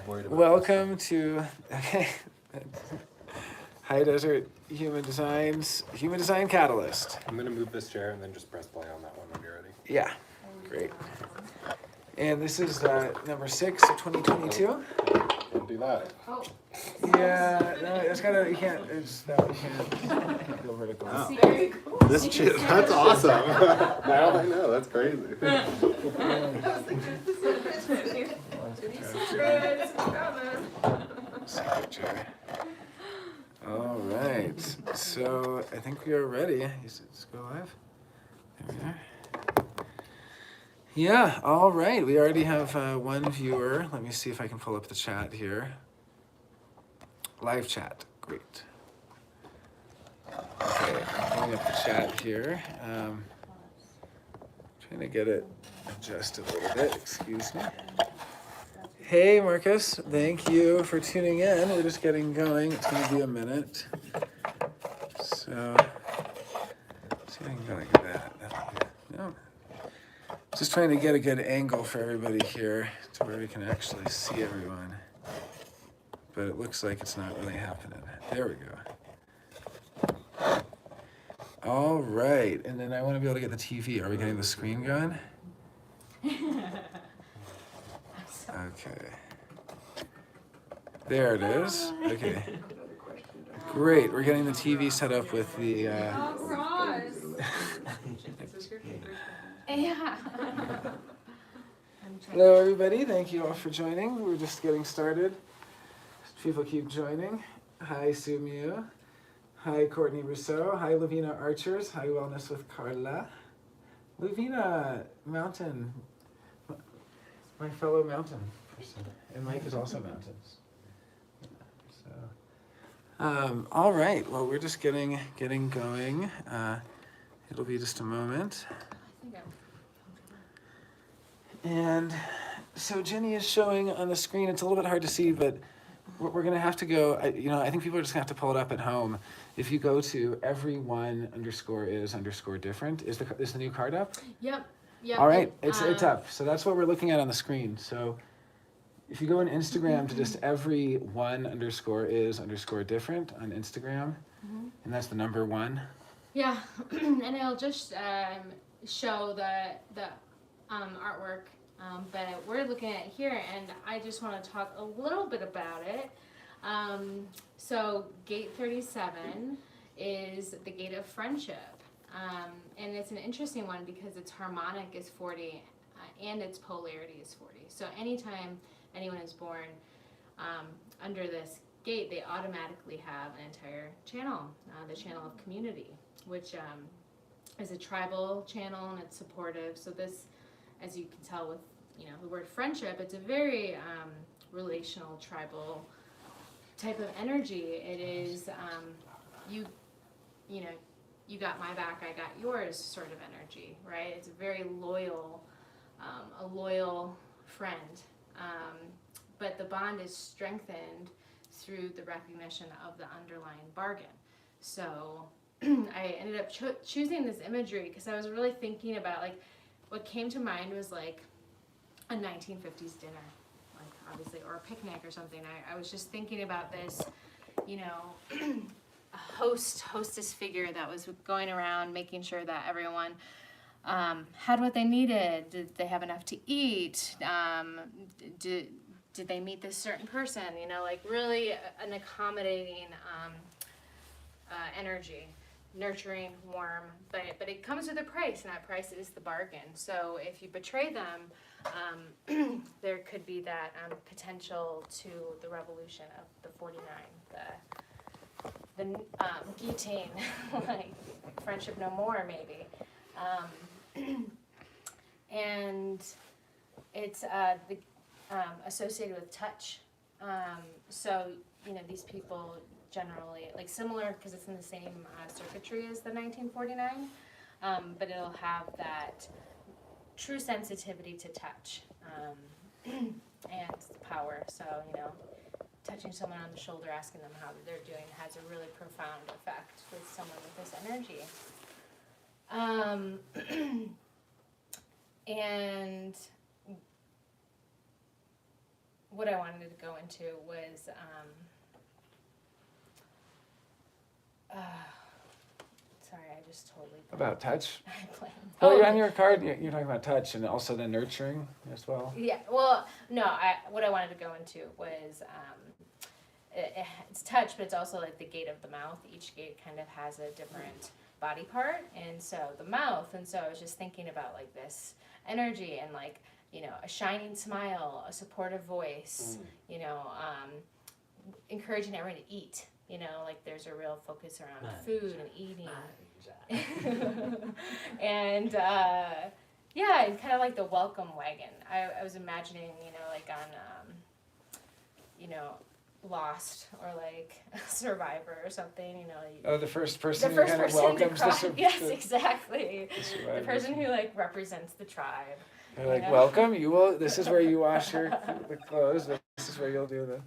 worried about Welcome to High Desert Human Design Catalyst. I'm gonna move this chair and then just press play on that one when you're ready. Yeah, great. And this is number 6 of 2022. Don't do that. Oh. Yeah, no, it's gotta, you can't, it's, no, you can't go vertical. Wow. Very cool. This chair, that's awesome. Now I know, that's crazy. Secretary. All right, so I think we are ready. Let's go live. There we are. Yeah, all right. We already have one viewer. Let me see if I can pull up the chat here. Live chat, great. Okay, I'm pulling up the chat here. Trying to get it adjusted a little bit, excuse me. Hey Marcus, thank you for tuning in. We're just getting going. It's going to be a minute. So, see if I can go like that. No. Just trying to get a good angle for everybody here to where we can actually see everyone. But it looks like it's not really happening. There we go. All right, and then I want to be able to get the TV. Are we getting the screen going? Okay. There it is. Okay. Great. We're getting the TV set up with the. Yeah. Hello, everybody. Thank you all for joining. We're just getting started. People keep joining. Hi, Sue Mew. Hi, Courtney Rousseau. Hi, Lavina Archers. Hi, Wellness with Carla. Lavina, mountain. My fellow mountain person. And Mike is also mountains. So, all right. Well, we're just getting going. It'll be just a moment. And so Jenny is showing on the screen. It's a little bit hard to see, but we're going to have to go. I think people are just going to have to pull it up at home. If you go to everyone_is_different, is the new card up? Yep. All right, it's up. So that's what we're looking at on the screen. So if you go on Instagram to just everyone_is_different on Instagram, and that's the number 1. Yeah, and it'll just show the artwork, but we're looking at it here, and I just want to talk a little bit about it. So gate 37 is the gate of friendship. And it's an interesting one because its harmonic is 40 and its polarity is 40. So anytime anyone is born under this gate, they automatically have an entire channel, the channel of community, which is a tribal channel and it's supportive. So this, as you can tell with the word friendship, it's a very relational, tribal type of energy. It is you got my back, I got yours sort of energy, right? It's a very loyal, a loyal friend. But the bond is strengthened through the recognition of the underlying bargain. So I ended up choosing this imagery because I was really thinking about, what came to mind was a 1950s dinner, obviously, or a picnic or something. I was just thinking about this, a hostess figure that was going around making sure that everyone had what they needed. Did they have enough to eat? Did they meet this certain person? Really an accommodating energy, nurturing, warm, but it comes with a price, and that price is the bargain. So if you betray them, there could be that potential to the revolution of the 49, the guillotine, friendship no more, maybe. And it's associated with touch. So, these people generally, similar, because it's in the same circuitry as the 1949, but it'll have that true sensitivity to touch and the power. So, touching someone on the shoulder, asking them how they're doing has a really profound effect with someone with this energy. And what I wanted to go into was sorry, I just totally About touch? I blanked. Well, on your card, you're talking about touch and also the nurturing as well. Yeah, well, no, what I wanted to go into was it's touch, but it's also like the gate of the mouth. Each gate kind of has a different body part, and so the mouth, and so I was just thinking about like this energy and like, you know, a shining smile, a supportive voice, you know, encouraging everyone to eat, you know, like there's a real focus around food and eating. And yeah, and kind of like the welcome wagon. I was imagining, you know, like on you know, Lost or like Survivor or something, you know. Oh, the first person The who first kind of person welcomes to cry. the Yes, exactly. survivors. The person who like represents the tribe. They're like, know? welcome, you will, this is where you wash your the clothes, this is where you'll do the...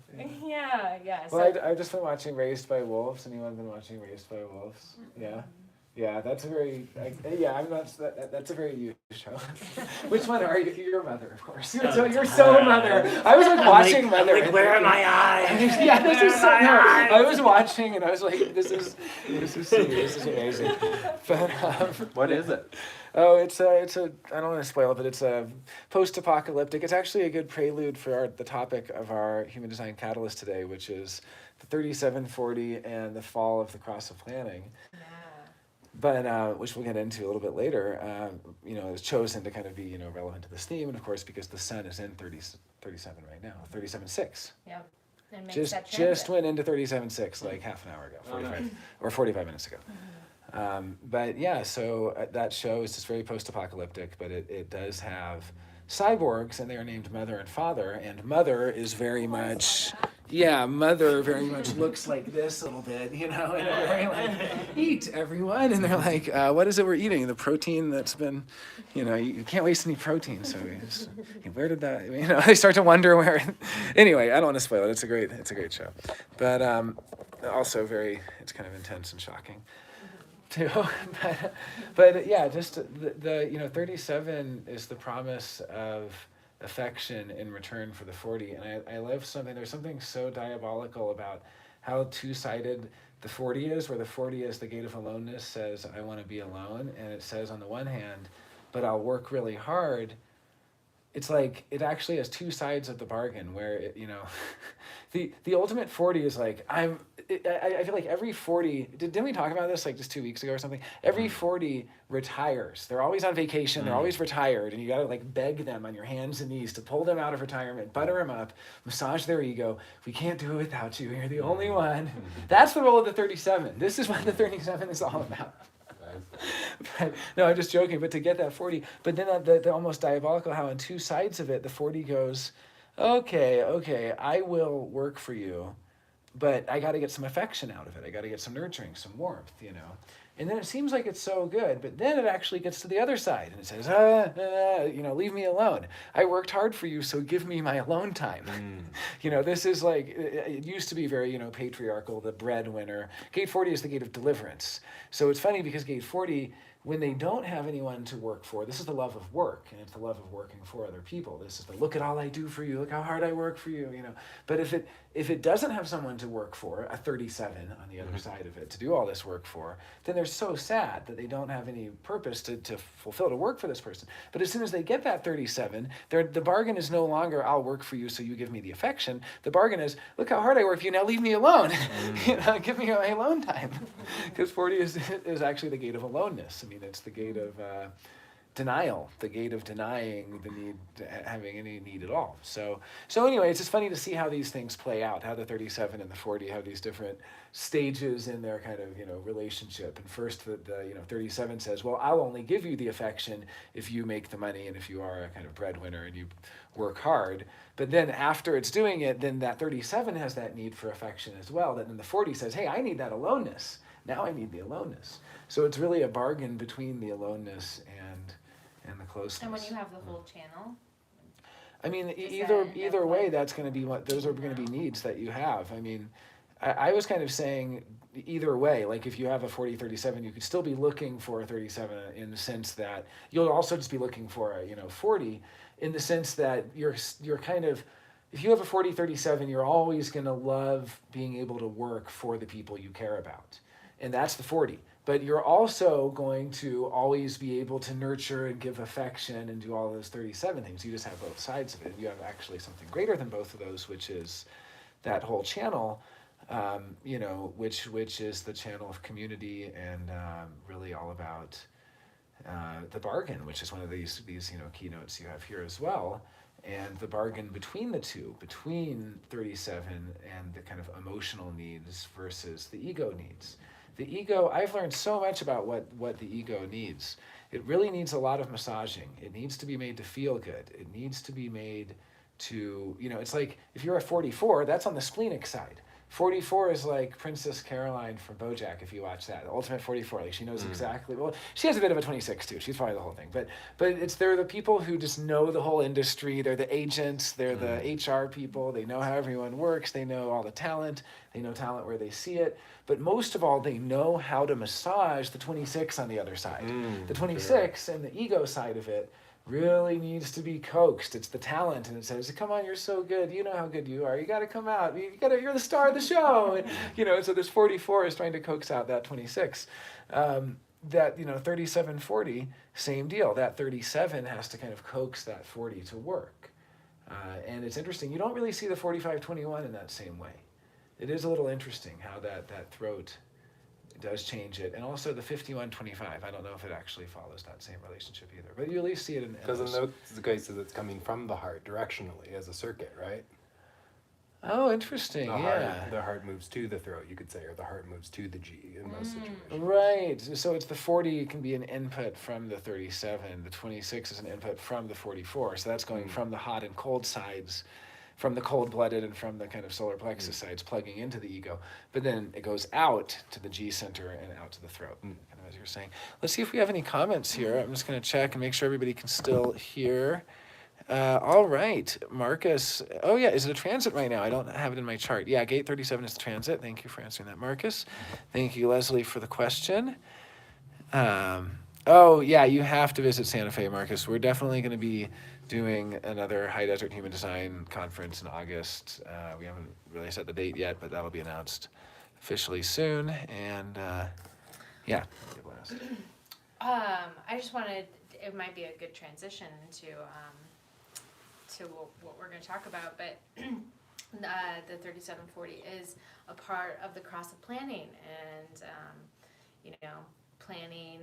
Yeah, yeah. Well, So, I've just been watching Raised by Wolves. Anyone been watching Raised by Wolves? Yeah? Yeah, that's a very, I'm not, that's a very you show. Which one are you? Your mother, of course. You're so mother. I was like watching Mother. I'm like, where are my eyes? Yeah, this is so, no, I was watching and I was like, this is amazing. But, What is it? oh, it's a, I don't want to spoil it, but it's a post-apocalyptic. It's actually a good prelude for the topic of our Human Design Catalyst today, which is the 3740 and the fall of the cross of planning. yeah. But which we'll get into a little bit later, you know, is chosen to kind of be, you know, relevant to this theme, and of course because the sun is in 37 right now, 37.6. Yep. And makes that Just transit. went into 37.6 like half an hour ago, 45 or 45 minutes ago. But yeah, so that show is just very post-apocalyptic, but it does have cyborgs, and they are named Mother and Father, and Mother is very much, Mother very much looks like this a little bit, you know, and they're very like, eat everyone, and they're like, what is it we're eating? The protein that's been, you know, you can't waste any protein, so where did that, you know, they start to wonder where, anyway, I don't want to spoil it, it's a great show, but also it's kind of intense and shocking. Too, but yeah, just the you know 37 is the promise of affection in return for the 40, and I love something. There's something so diabolical about how two-sided the 40 is, where the 40 is the gate of aloneness, says I want to be alone, and it says on the one hand, but I'll work really hard. It's like it actually has two sides of the bargain, where it, you know, the ultimate 40 is like I feel like every 40 didn't we talk about this like just 2 weeks ago or something? Every 40 retires. They're always on vacation. They're always retired, and you gotta like beg them on your hands and knees to pull them out of retirement, butter them up, massage their ego. We can't do it without you. You're the only one. That's the role of the 37. This is what the 37 is all about. But, no, I'm just joking. But to get that 40, but then the almost diabolical how on two sides of it, the 40 goes, okay, I will work for you, but I got to get some affection out of it. I got to get some nurturing, some warmth, you know. And then it seems like it's so good, but then it actually gets to the other side and it says, you know, leave me alone. I worked hard for you, so give me my alone time. You know, this is like, it used to be very, you know, patriarchal, the breadwinner. Gate 40 is the gate of deliverance. So it's funny because gate 40, when they don't have anyone to work for, this is the love of work, and it's the love of working for other people. This is the look at all I do for you, look how hard I work for you, you know. But if it doesn't have someone to work for, a 37 on the other side of it, to do all this work for, then they're so sad that they don't have any purpose to fulfill, to work for this person. But as soon as they get that 37, the bargain is no longer, I'll work for you so you give me the affection. The bargain is, look how hard I work for you, now leave me alone. You know, give me my alone time. Because 40 is actually the gate of aloneness. I mean, it's the gate of denial, the gate of denying the need, having any need at all. So anyway, it's just funny to see how these things play out, how the 37 and the 40 have these different stages in their kind of, you know, relationship. And first the 37 says, well, I'll only give you the affection if you make the money and if you are a kind of breadwinner and you work hard. But then after it's doing it, then that 37 has that need for affection as well. Then the 40 says, hey, I need that aloneness. Now I need the aloneness. So it's really a bargain between the aloneness and the closeness. And when you have the whole channel. I mean, that either way, that's going to be those are going to be needs that you have. I mean, I was kind of saying either way, like if you have a 40-37, you could still be looking for a 37 in the sense that you'll also just be looking for a 40 in the sense that you're kind of if you have a 40-37, you're always going to love being able to work for the people you care about. And that's the 40. But you're also going to always be able to nurture and give affection and do all those 37 things. You just have both sides of it. You have actually something greater than both of those, which is that whole channel, which is the channel of community and really all about the bargain, which is one of these keynotes you have here as well. And the bargain between the two, between 37 and the kind of emotional needs versus the ego needs. The ego, I've learned so much about what the ego needs. It really needs a lot of massaging. It needs to be made to feel good. It needs to be made to, it's like if you're a 44, that's on the splenic side. 44 is like Princess Caroline from BoJack, if you watch that. The ultimate 44, like she knows exactly, well, she has a bit of a 26 too. She's probably the whole thing. But they're the people who just know the whole industry. They're the agents. They're the HR people. They know how everyone works. They know all the talent. They know talent where they see it. But most of all, they know how to massage the 26 on the other side. The 26 and the ego side of it really needs to be coaxed. It's the talent, and it says, "Come on, you're so good. You know how good you are. You got to come out. You're the star of the show." And, so this 44 is trying to coax out that 26. That 37, 40, same deal. That 37 has to kind of coax that 40 to work. And it's interesting. You don't really see the 45, 21 in that same way. It is a little interesting how that throat does change it. And also the 51-25, I don't know if it actually follows that same relationship either, but you at least see it in because in those cases it's coming from the heart directionally as a circuit, right? Oh, interesting. The heart moves to the throat, you could say, or the heart moves to the G in most situations. Right. So it's the 40 can be an input from the 37. The 26 is an input from the 44. So that's going from the hot and cold sides, from the cold-blooded and from the kind of solar plexus sides plugging into the ego. But then it goes out to the G center and out to the throat, kind of as you're saying. Let's see if we have any comments here. I'm just going to check and make sure everybody can still hear. All right, Marcus. Oh, yeah, is it a transit right now? I don't have it in my chart. Yeah, gate 37 is the transit. Thank you for answering that, Marcus. Thank you, Leslie, for the question. Oh, yeah, you have to visit Santa Fe, Marcus. We're definitely going to be doing another High Desert Human Design conference in August. We haven't really set the date yet, but that'll be announced officially soon. And yeah. I just wanted, it might be a good transition to what we're going to talk about, but the 3740 is a part of the cross of planning and, planning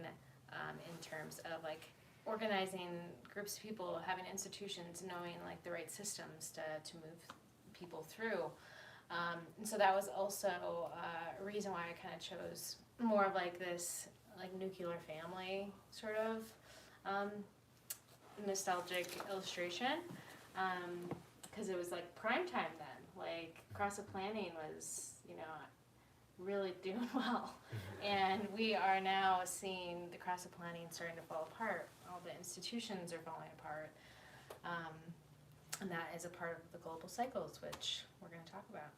in terms of like organizing groups of people, having institutions, knowing like the right systems to move people through. And so that was also a reason why I kind of chose more of like this like nuclear family sort of nostalgic illustration, because it was like prime time then. Like cross of planning was, really doing well. And we are now seeing the cross of planning starting to fall apart. All the institutions are falling apart. And that is a part of the global cycles, which we're going to talk about.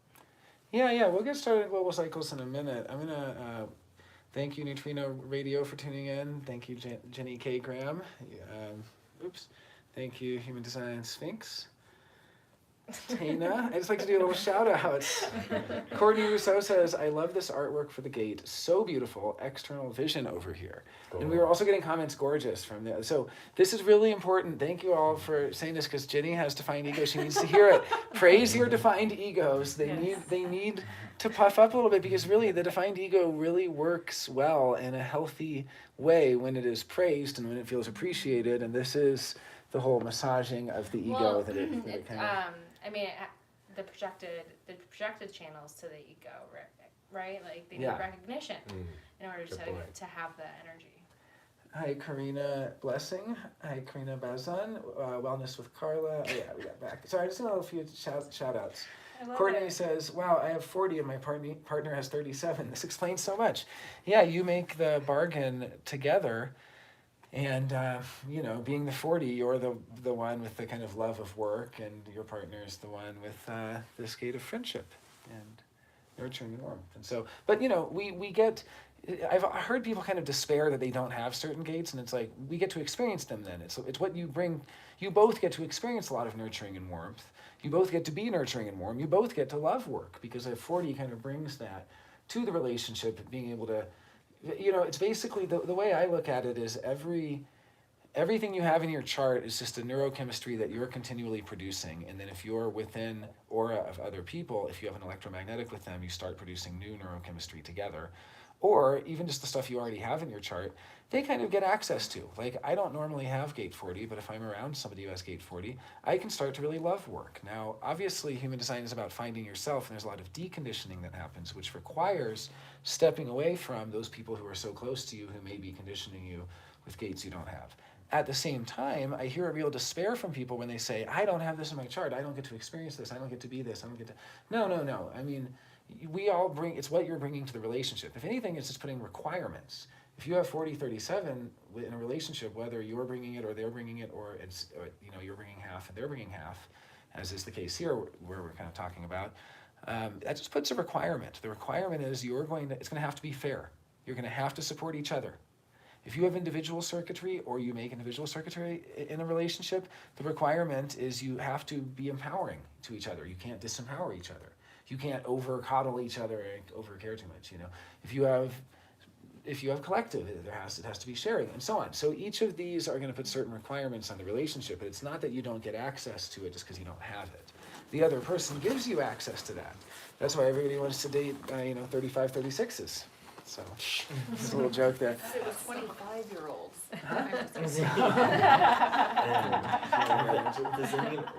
Yeah, we'll get started on global cycles in a minute. I'm going to thank you, Neutrino Radio, for tuning in. Thank you, Jenny K. Graham. Thank you, Human Design Sphinx. Tana, I just like to do a little shout outs. Courtney Rousseau says, "I love this artwork for the gate. So beautiful. External vision over here." Cool. And we were also getting comments gorgeous from the. So this is really important. Thank you all for saying this, because Jenny has defined ego. She needs to hear it. Praise your defined egos. They need to puff up a little bit, because really the defined ego really works well in a healthy way when it is praised and when it feels appreciated. And this is the whole massaging of the ego that it kind of. The projected channels to the ego, right? Like they need recognition in order to have the energy. Hi, Karina Blessing. Hi, Karina Bazan. Wellness with Carla. Oh, yeah, we got back. Sorry, I just want a few shout outs. Courtney says, "Wow, I have 40 and my partner has 37. This explains so much." Yeah, you make the bargain together. And, being the 40, you're the one with the kind of love of work, and your partner is the one with this gate of friendship. And nurturing and warmth. And so, but we get, I've heard people kind of despair that they don't have certain gates, and it's like, we get to experience them then. It's what you bring. You both get to experience a lot of nurturing and warmth. You both get to be nurturing and warm. You both get to love work, because a 40 kind of brings that to the relationship, being able to, it's basically, the way I look at it is everything you have in your chart is just a neurochemistry that you're continually producing. And then if you're within aura of other people, if you have an electromagnetic with them, you start producing new neurochemistry together. Or even just the stuff you already have in your chart, they kind of get access to. Like, I don't normally have gate 40, but if I'm around somebody who has gate 40, I can start to really love work. Now, obviously, human design is about finding yourself, and there's a lot of deconditioning that happens, which requires stepping away from those people who are so close to you, who may be conditioning you with gates you don't have. At the same time, I hear a real despair from people when they say, I don't have this in my chart, I don't get to experience this, I don't get to be this, I don't get to... No. I mean, we all bring, it's what you're bringing to the relationship. If anything, it's just putting requirements. If you have 40-37 in a relationship, whether you're bringing it or they're bringing it, or you're bringing half and they're bringing half, as is the case here, where we're kind of talking about, that just puts a requirement. The requirement is it's going to have to be fair. You're going to have to support each other. If you have individual circuitry, or you make individual circuitry in a relationship, the requirement is you have to be empowering to each other. You can't disempower each other. You can't over coddle each other and over care too much. If you have collective, it has to be sharing, and so on. So each of these are going to put certain requirements on the relationship, but it's not that you don't get access to it just because you don't have it. The other person gives you access to that. That's why everybody wants to date 35, 36s. So just a little joke there. It was 25-year-olds.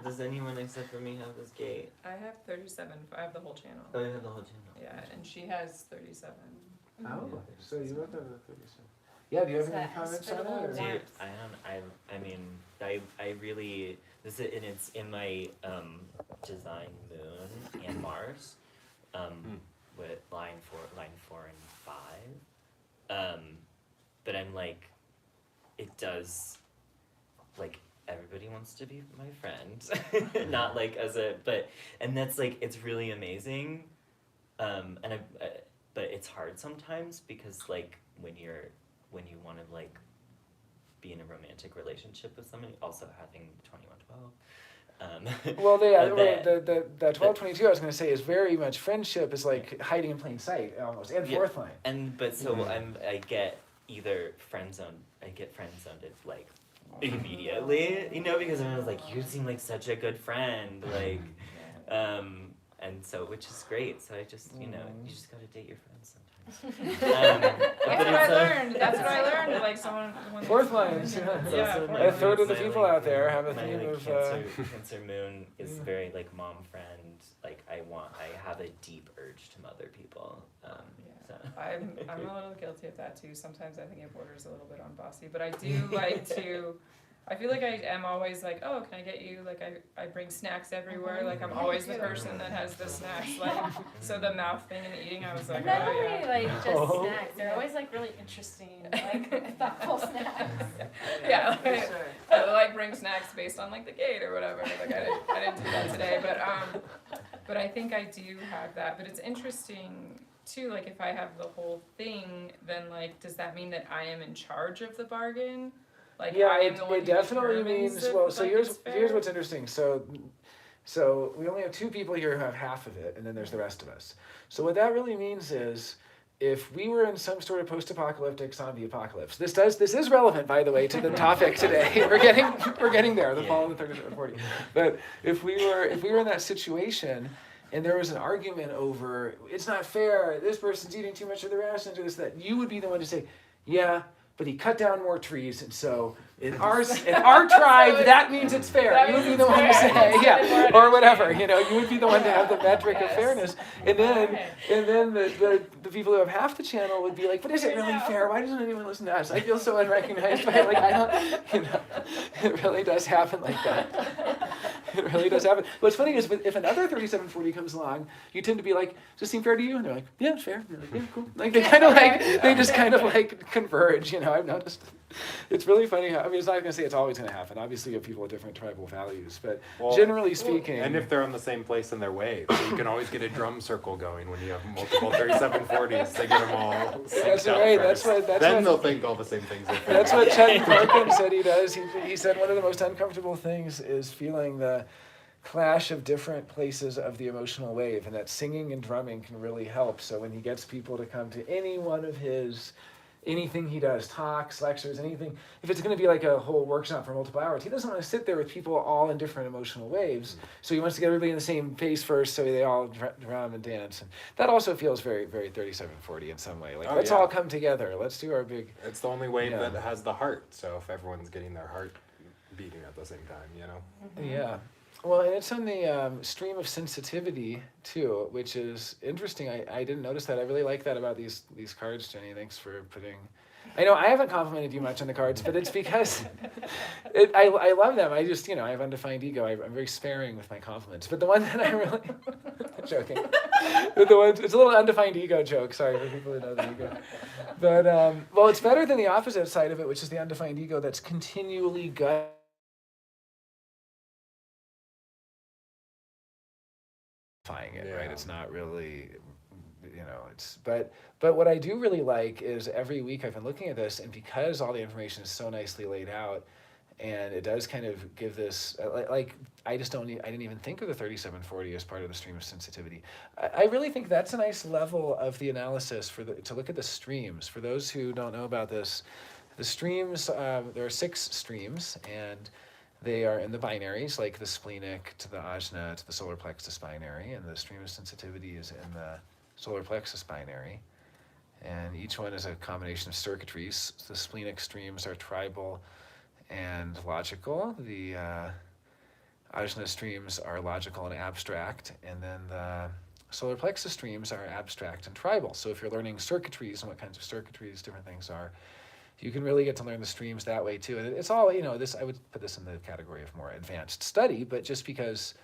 Does anyone except for me have this gate? I have 37. I have the whole channel. Oh, you have the whole channel. Yeah, and she has 37. Oh, so you both have a 37. Yeah, do you have any comments on it? Or? Dude, I mean, I really, and it's in my design moon and Mars, with line 4 and 5. But I'm like, it does, like, everybody wants to be my friend, not like and that's like, it's really amazing. But it's hard sometimes, because like when you want to like be in a romantic relationship with somebody, also having 2112. Well, the 1222 I was going to say is very much friendship is like hiding in plain sight almost, and fourth line. I get either friend zoned. I get friend zoned like immediately, because I was like, you seem like such a good friend, like, and so, which is great. So I just, you just gotta date your friends sometimes. That's what I learned. That's what I learned. Like someone. Fourth lines. A third of the people out there have a theme of. Cancer moon is very like mom friend. Like I have a deep urge to mother people. So. I'm a little guilty of that too. Sometimes I think it borders a little bit on bossy, but I do like to. I feel like I am always like, oh, can I get you? Like I bring snacks everywhere. Like I'm always the person that has the snacks. Like so the mouth thing and the eating, I was like, Not oh only yeah. like just snacks, they're always like really interesting, like thoughtful snacks. Yeah, like, I like bring snacks based on like the gate or whatever. Like I didn't do that today, but I think I do have that. But it's interesting too. Like if I have the whole thing, then like does that mean that I am in charge of the bargain? Like, yeah, I am the one it who definitely determines means, if, well, so like, here's it's fair. what's interesting. So we only have 2 people here who have half of it, and then there's the rest of us. So what that really means is, if we were in some sort of post-apocalyptic zombie apocalypse, this is relevant, by the way, to the topic today. We're getting there, the fall of the 30s and 40s. But if we were in that situation, and there was an argument over, it's not fair, this person's eating too much of the rations, or this, that, you would be the one to say, yeah, but he cut down more trees, and so in our tribe, that means it's fair. You would be the one to say, yeah, or whatever. You would be the one to have the metric of fairness, and then the people who have half the channel would be like, but is it really fair? Why doesn't anyone listen to us? I feel so unrecognized by it. Like I don't, it really does happen like that. It really does happen. What's funny is if another 3740 comes along, you tend to be like, does this seem fair to you? And they're like, yeah, it's fair. And you're like, yeah, cool. Like they just kind of like converge. I've noticed. It's really funny how mean, it's not going to say it's always going to happen. Obviously, you have people with different tribal values, but Well, generally speaking. And if they're on the same place in their wave, so you can always get a drum circle going when you have multiple 3740s to get them all synced That's up right. first. That's then what, they'll think all the same things. That's what Chet Parkin said he does. He said one of the most uncomfortable things is feeling the clash of different places of the emotional wave, and that singing and drumming can really help. So when he gets people to come to any one of his, anything he does, talks, lectures, anything, if it's going to be like a whole workshop for multiple hours, he doesn't want to sit there with people all in different emotional waves. So he wants to get everybody in the same pace first, so they all drum and dance. And that also feels very, very 3740 in some way. Like, let's all come together. Let's do our big. It's the only wave that has the heart. So if everyone's getting their heart beating at the same time, you know. Yeah. Well, and it's on the stream of sensitivity too, which is interesting. I didn't notice that. I really like that about these cards, Jenny. Thanks for putting. I know I haven't complimented you much on the cards, but it's because I love them. I just, I have undefined ego. I'm very sparing with my compliments. But the one that I really joking. But the one, it's a little undefined ego joke. Sorry for people who know the ego. But well, it's better than the opposite side of it, which is the undefined ego that's continually gut. It, right? It's not really, it's, but what I do really like is every week I've been looking at this, and because all the information is so nicely laid out, and it does kind of give this, I didn't even think of the 3740 as part of the stream of sensitivity. I really think that's a nice level of the analysis to look at the streams. For those who don't know about this, the streams, there are 6 streams, and they are in the binaries, like the splenic to the ajna to the solar plexus binary, and the stream of sensitivity is in the solar plexus binary. And each one is a combination of circuitries. The splenic streams are tribal and logical. The ajna streams are logical and abstract. And then the solar plexus streams are abstract and tribal. So if you're learning circuitries and what kinds of circuitries different things are, you can really get to learn the streams that way too. And it's all, this, I would put this in the category of more advanced study, but just because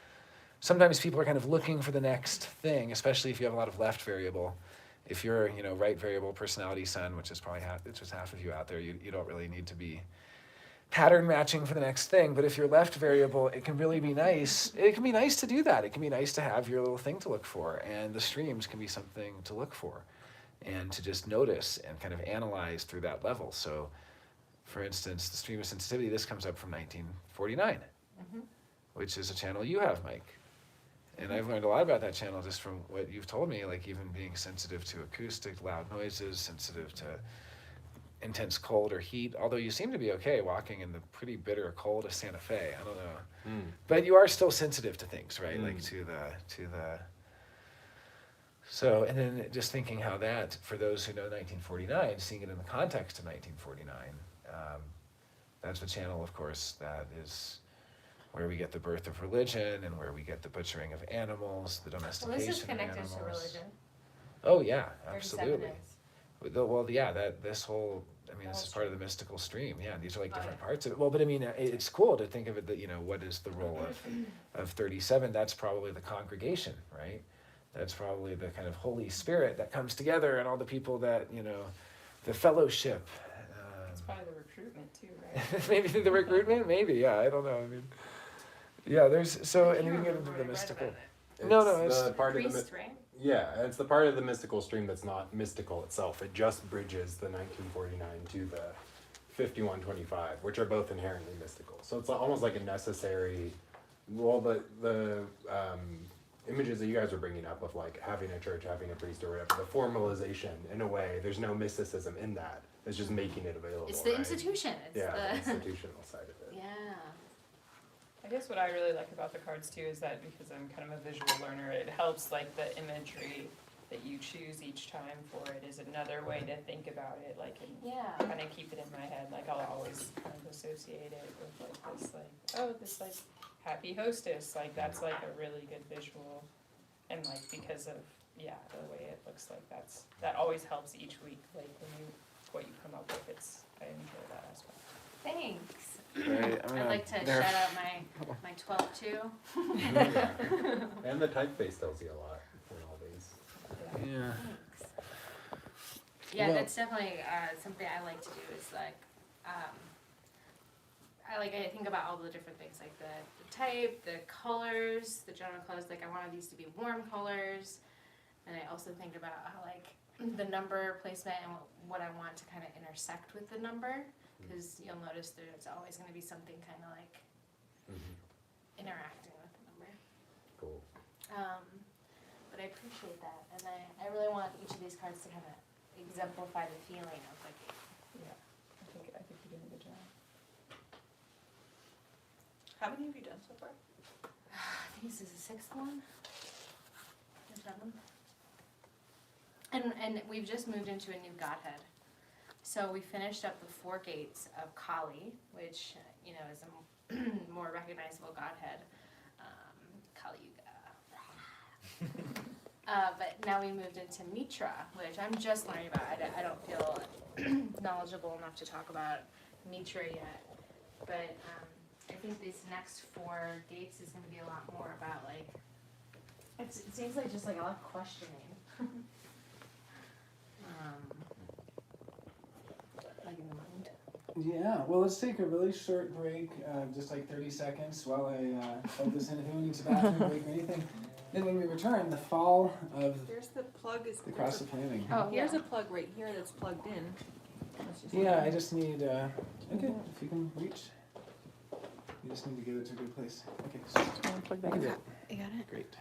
sometimes people are kind of looking for the next thing, especially if you have a lot of left variable. If you're, right variable personality sun, which is probably half of you out there, you don't really need to be pattern matching for the next thing. But if you're left variable, it can really be nice. It can be nice to do that. It can be nice to have your little thing to look for, and the streams can be something to look for and to just notice and kind of analyze through that level. So, for instance, the stream of sensitivity, this comes up from 1949, which is a channel you have, Mike. And I've learned a lot about that channel just from what you've told me, like even being sensitive to acoustic, loud noises, sensitive to intense cold or heat, although you seem to be okay walking in the pretty bitter cold of Santa Fe. I don't know. But you are still sensitive to things, right? Like to the so, and then just thinking how that, for those who know 1949, seeing it in the context of 1949, that's the channel, of course, that is where we get the birth of religion and where we get the butchering of animals, the domestication of animals. Well, this is connected to religion. Oh yeah, 37 absolutely. is. Well, yeah, this whole, this is part of the mystical stream. Yeah, these are like different parts of it. Well, but it's cool to think of it that, what is the role of 37? That's probably the congregation, right? That's probably the kind of Holy Spirit that comes together and all the people that, the fellowship. It's probably the recruitment too, right? Maybe the recruitment? Maybe, yeah, I don't know. Yeah, there's, so, and you can get into the mystical. It's the part of the Priest, right? Yeah, it's the part of the mystical stream that's not mystical itself. It just bridges the 1949 to the 5125, which are both inherently mystical. So it's almost like a necessary. Well, the images that you guys were bringing up of like having a church, having a priest, or whatever, the formalization in a way. There's no mysticism in that. It's just making it available. It's the right? institution. It's the institutional side of it. Yeah. I guess what I really like about the cards too is that because I'm kind of a visual learner, it helps like the imagery that you choose each time for it is another way to think about it, like and kind of keep it in my head. Like I'll always kind of associate it with like this like happy hostess, like that's like a really good visual, and like because of the way it looks like that always helps each week. Like what you come up with, I enjoy that aspect. Thanks. Right, I'd like to shout out my 12 too. And the typeface tells you a lot in all these. Yeah. Thanks. Yeah, Well- that's definitely something I like to do is like, I think about all the different things, like the type, the colors, the general colors. Like I wanted these to be warm colors, and I also think about how like the number placement and what I want to kind of intersect with the number, because you'll notice there's always going to be something kind of like interacting with the number. Cool. But I appreciate that, and I really want each of these cards to kind of exemplify the feeling of like. Yeah, I think you're doing a good job. How many have you done so far? I think this is the sixth one. Or seventh. And we've just moved into a new godhead. So we finished up the 4 gates of Kali, which is a more recognizable godhead. Kali Yuga. But now we moved into Mitra, which I'm just learning about. I don't feel knowledgeable enough to talk about Mitra yet. But I think these next 4 gates is going to be a lot more about like, it seems like just like a lot of questioning. Like in the mind. Yeah, well, let's take a really short break, just like 30 seconds while I plug this in. If anyone needs a bathroom break or anything. Then when we return, the fall of There's the plug is. the cross of planning. Oh, Here's yeah. a plug right here that's plugged in. Let's just- Yeah, I just need, okay, if you can reach. You just need to get it to a good place. Okay, so Plug I can do it. You got it? Great.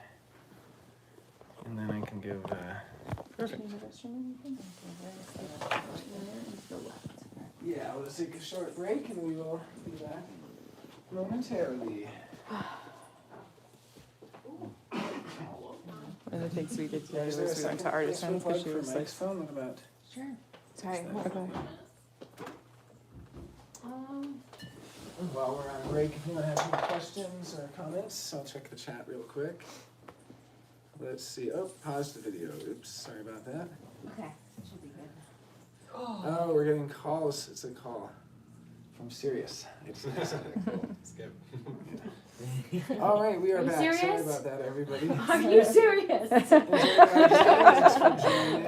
And then I can give, perfect. Yeah, we'll just take a short break and we will be back momentarily. And the things we did Yeah, today is there a was we went second to Artisan Facebook because plug she for was like, Mike's phone? What about? Sure. sorry, okay. While we're on break, if anyone has any questions or comments, I'll check the chat real quick. Let's see. Oh, paused the video. Oops, sorry about that. Okay, that should be good. Oh, we're getting calls. It's a call from Sirius. Skip. All right, we are Are you back. Sorry serious? about that, everybody. Are you serious? Thanks for joining.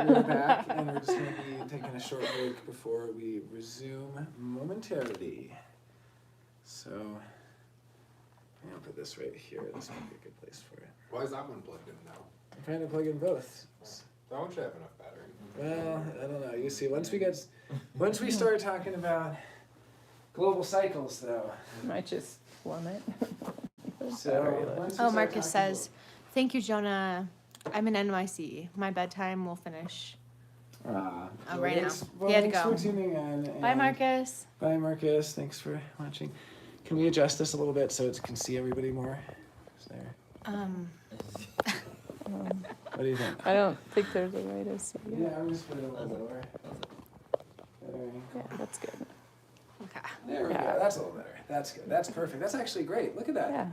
We're back, and we're just going to be taking a short break before we resume momentarily. So, I'm going to put this right here. This might be a good place for it. Why is that one plugged in now? I'm trying to plug in both. That one should have enough battery. Well, I don't know. You see, once we start talking about global cycles, though. Might just plummet. So, once we Oh, start Marcus talking says, "Thank you, Jonah. I'm in NYC. My bedtime will finish." about, right now. Well, He had to thanks go. for tuning in. Bye, and- Marcus. Bye, Marcus. Thanks for watching. Can we adjust this a little bit so it can see everybody more? Is there? What do you think? I don't think there's a way to see it. Yeah, I'm just putting it a little lower. There we Yeah, that's good. Okay. There we go. Yeah. That's a little better. That's good. That's perfect. That's actually great. Look at that. Yeah.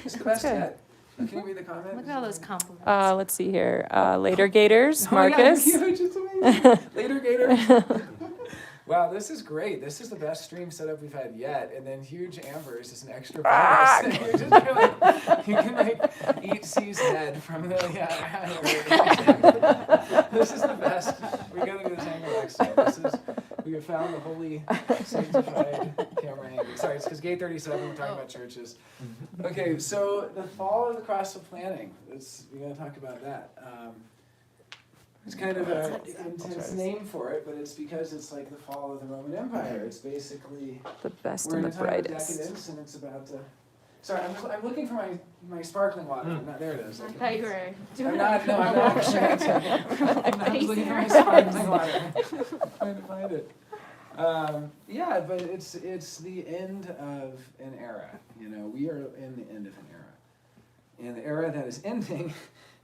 It's the best good. yet. Can you read the comment? Look at all those compliments. Let's see here. Later Gators, Oh my God, Marcus. you're huge. It's amazing. Later, Gator. Wow, this is great. This is the best stream setup we've had yet. And then huge Amber is just an extra bonus. You're just like, you can like eat C's head from the This is the best. We're gonna do this angle next time. We have found the holy sanctified camera angle. Sorry, it's because Gate 37. We're talking about churches. Okay, so the fall of the cross of planning. We're gonna talk about that. It's kind of an intense name for it, but it's because it's like the fall of the Roman Empire. It's basically The best we're and in the a time of brightest. decadence, and it's about to. Sorry, I'm looking for my sparkling water. Not, there it is. I thought you were doing I'm not. No, I'm not trying to. I'm not looking for my sparkling water. Trying to find it. Yeah, but it's the end of an era. You know, we are in the end of an era, and the era that is ending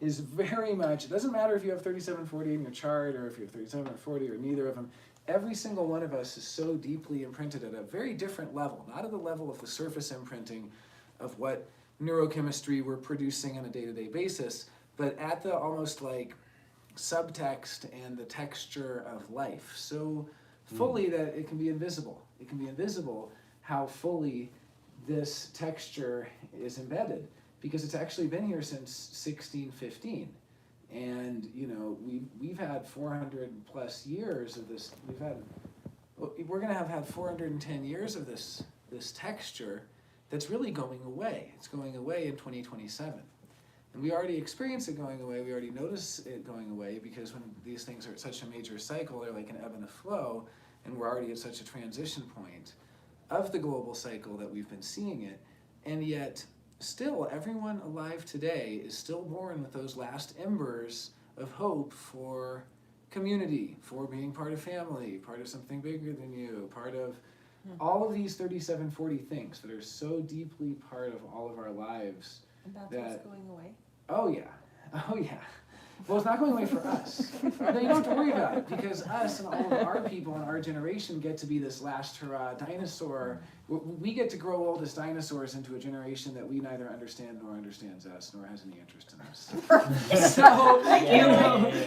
is very much. It doesn't matter if you have 3740 in your chart, or if you have 37 or 40, or neither of them. Every single one of us is so deeply imprinted at a very different level, not at the level of the surface imprinting of what neurochemistry we're producing on a day-to-day basis, but at the almost like subtext and the texture of life so fully that it can be invisible. It can be invisible how fully this texture is embedded, because it's actually been here since 1615. And you know, we've had 400 plus years of this. We've had we're going to have had 410 years of this texture that's really going away. It's going away in 2027. And we already experience it going away. We already notice it going away because when these things are at such a major cycle, they're like an ebb and a flow, and we're already at such a transition point of the global cycle that we've been seeing it. And yet, still, everyone alive today is still born with those last embers of hope for community, for being part of family, part of something bigger than you, part of all of these 3740 things that are so deeply part of all of our lives. And that's That- what's going away? Oh yeah. Well, it's not going away for us. No, you don't have to worry about it, because us and all of our people in our generation get to be this last hurrah dinosaur. We get to grow old as dinosaurs into a generation that we neither understand nor understands us, nor has any interest in us. So,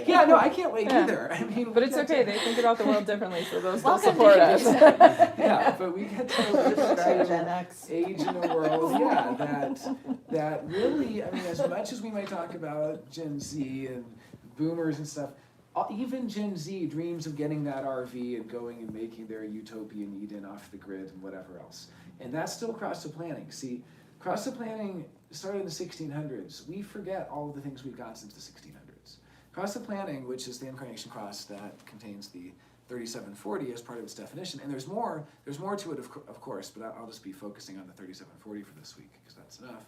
yeah, no, I can't wait either. I mean, But we it's get okay, to- they think about the world differently, so they'll still Welcome support to us. Yeah, but we get Gen to X. age in a world, yeah, that really, I mean, as much as we might talk about Gen Z and boomers and stuff, even Gen Z dreams of getting that RV and going and making their utopian Eden off the grid and whatever else. And that's still cross the planning. See, cross the planning started in the 1600s. We forget all of the things we've got since the 1600s. Cross the planning, which is the incarnation cross that contains the 3740 as part of its definition, and there's more to it, of course, but I'll just be focusing on the 3740 for this week because that's enough.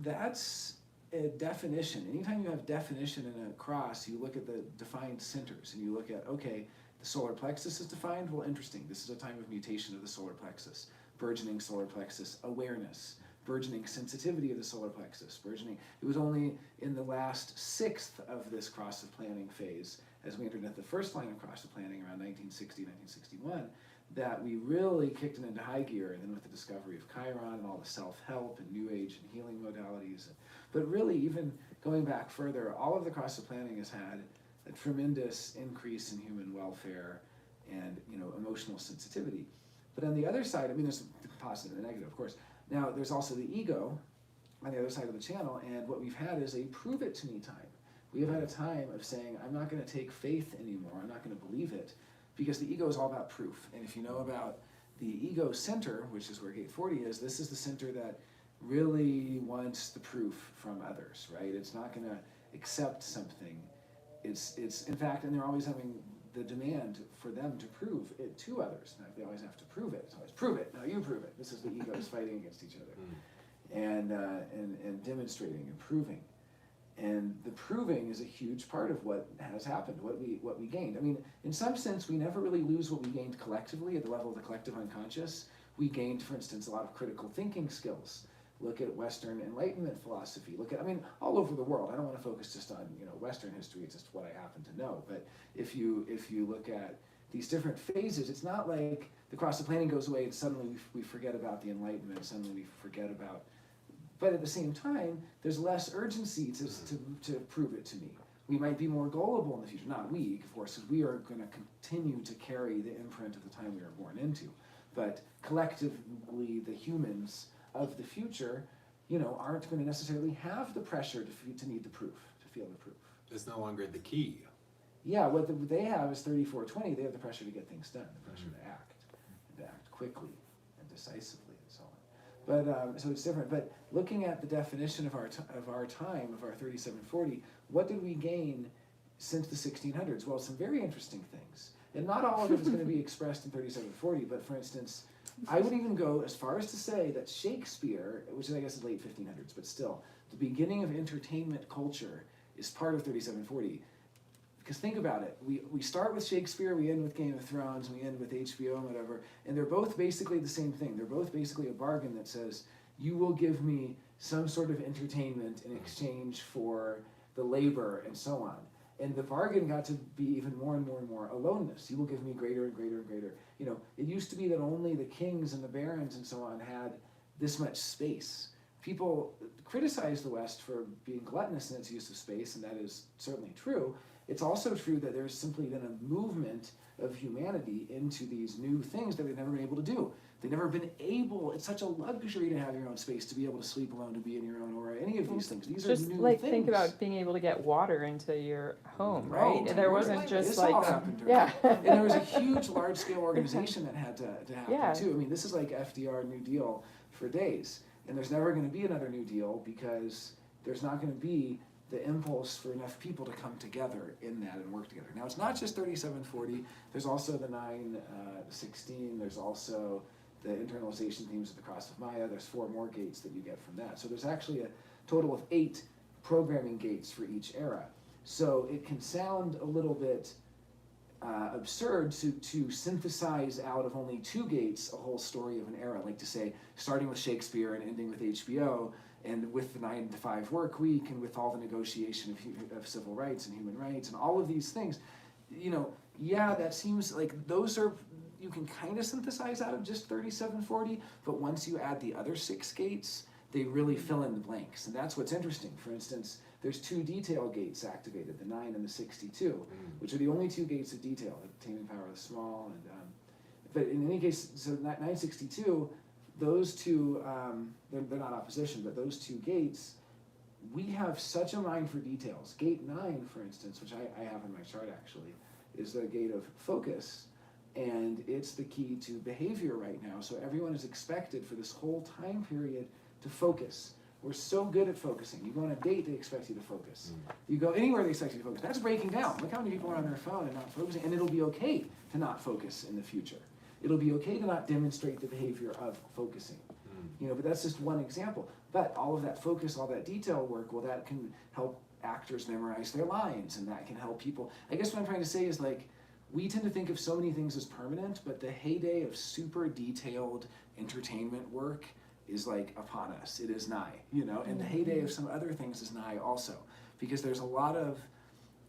That's a definition. Anytime you have definition in a cross, you look at the defined centers and you look at, okay, the solar plexus is defined. Well, interesting. This is a time of mutation of the solar plexus, burgeoning solar plexus awareness, burgeoning sensitivity of the solar plexus, burgeoning. It was only in the last sixth of this cross of planning phase, as we entered at the first line of cross of planning around 1960, 1961, that we really kicked it into high gear, and then with the discovery of Chiron and all the self-help and New Age and healing modalities. But really, even going back further, all of the cross of planning has had a tremendous increase in human welfare and emotional sensitivity. But on the other side, I mean, there's positive and negative, of course. Now, there's also the ego on the other side of the channel, and what we've had is a prove it to me time. We have had a time of saying, I'm not going to take faith anymore, I'm not going to believe it, because the ego is all about proof. And if you know about the ego center, which is where gate 40 is, this is the center that really wants the proof from others, right? It's not going to accept something. It's in fact, and they're always having the demand for them to prove it to others. Now, they always have to prove it. It's always prove it. Now you prove it. This is the egos fighting against each other, and demonstrating and proving. And the proving is a huge part of what has happened, what we gained. I mean, in some sense, we never really lose what we gained collectively at the level of the collective unconscious. We gained, for instance, a lot of critical thinking skills. Look at Western Enlightenment philosophy. Look at, I mean, all over the world. I don't want to focus just on Western history. It's just what I happen to know. But if you look at these different phases, it's not like the cross of planning goes away and suddenly we forget about the Enlightenment. Suddenly we forget about. But at the same time, there's less urgency to prove it to me. We might be more gullible in the future. Not we, of course, because we are going to continue to carry the imprint of the time we were born into. But collectively, the humans of the future, aren't going to necessarily have the pressure to need the proof, to feel the proof. It's no longer the key. Yeah, what they have is 3420. They have the pressure to get things done, the pressure to act quickly and decisively, and so on. But so it's different. But looking at the definition of our time, of our 3740, what did we gain since the 1600s? Well, some very interesting things, and not all of it is going to be expressed in 3740. But for instance, I would even go as far as to say that Shakespeare, which I guess is late 1500s, but still, the beginning of entertainment culture is part of 3740. Because think about it, we start with Shakespeare, we end with Game of Thrones, we end with HBO and whatever, and they're both basically the same thing. They're both basically a bargain that says, you will give me some sort of entertainment in exchange for the labor and so on. And the bargain got to be even more and more and more aloneness. You will give me greater and greater and greater. It used to be that only the kings and the barons and so on had this much space. people criticize the West for being gluttonous in its use of space, and that is certainly true. It's also true that there's simply been a movement of humanity into these new things that they've never been able to do. They've never been able, it's such a luxury to have your own space, to be able to sleep alone, to be in your own aura, any of these things. These Just are new like things. think about being able to get water into your home, Oh, right? There Lord. wasn't just This like all happened during yeah. And there was a huge, large-scale organization that had to happen Yeah. too. I mean, this is like FDR New Deal for days. And there's never going to be another New Deal because there's not going to be the impulse for enough people to come together in that and work together. Now, it's not just 3740. There's also the 916. There's also the internalization themes of the Cross of Maya. There's 4 more gates that you get from that. So there's actually a total of 8 programming gates for each era. So it can sound a little bit absurd to synthesize out of only 2 gates a whole story of an era, like to say starting with Shakespeare and ending with HBO, and with the 9 to 5 work week, and with all the negotiation of civil rights and human rights and all of these things. You know, yeah, that seems like those are, you can kind of synthesize out of just 3740, but once you add the other 6 gates, they really fill in the blanks, and that's what's interesting. For instance, there's 2 detail gates activated, the 9 and the 62, which are the only 2 gates of detail, the taming power of the small, and but in any case, so 962, those 2, they're not opposition, but those 2 gates, we have such a mind for details. Gate 9, for instance, which I have in my chart actually, is the gate of focus, and it's the key to behavior right now. So everyone is expected for this whole time period to focus. We're so good at focusing. You go on a date, they expect you to focus. You go anywhere, they expect you to focus. That's breaking down. Look how many people are on their phone and not focusing, and it'll be okay to not focus in the future. It'll be okay to not demonstrate the behavior of focusing. You know, but that's just one example. But all of that focus, all that detail work, well, that can help actors memorize their lines, and that can help people. I guess what I'm trying to say is, like, we tend to think of so many things as permanent, but the heyday of super detailed entertainment work is like upon us. It is nigh, you know, and the heyday of some other things is nigh also, because there's a lot of,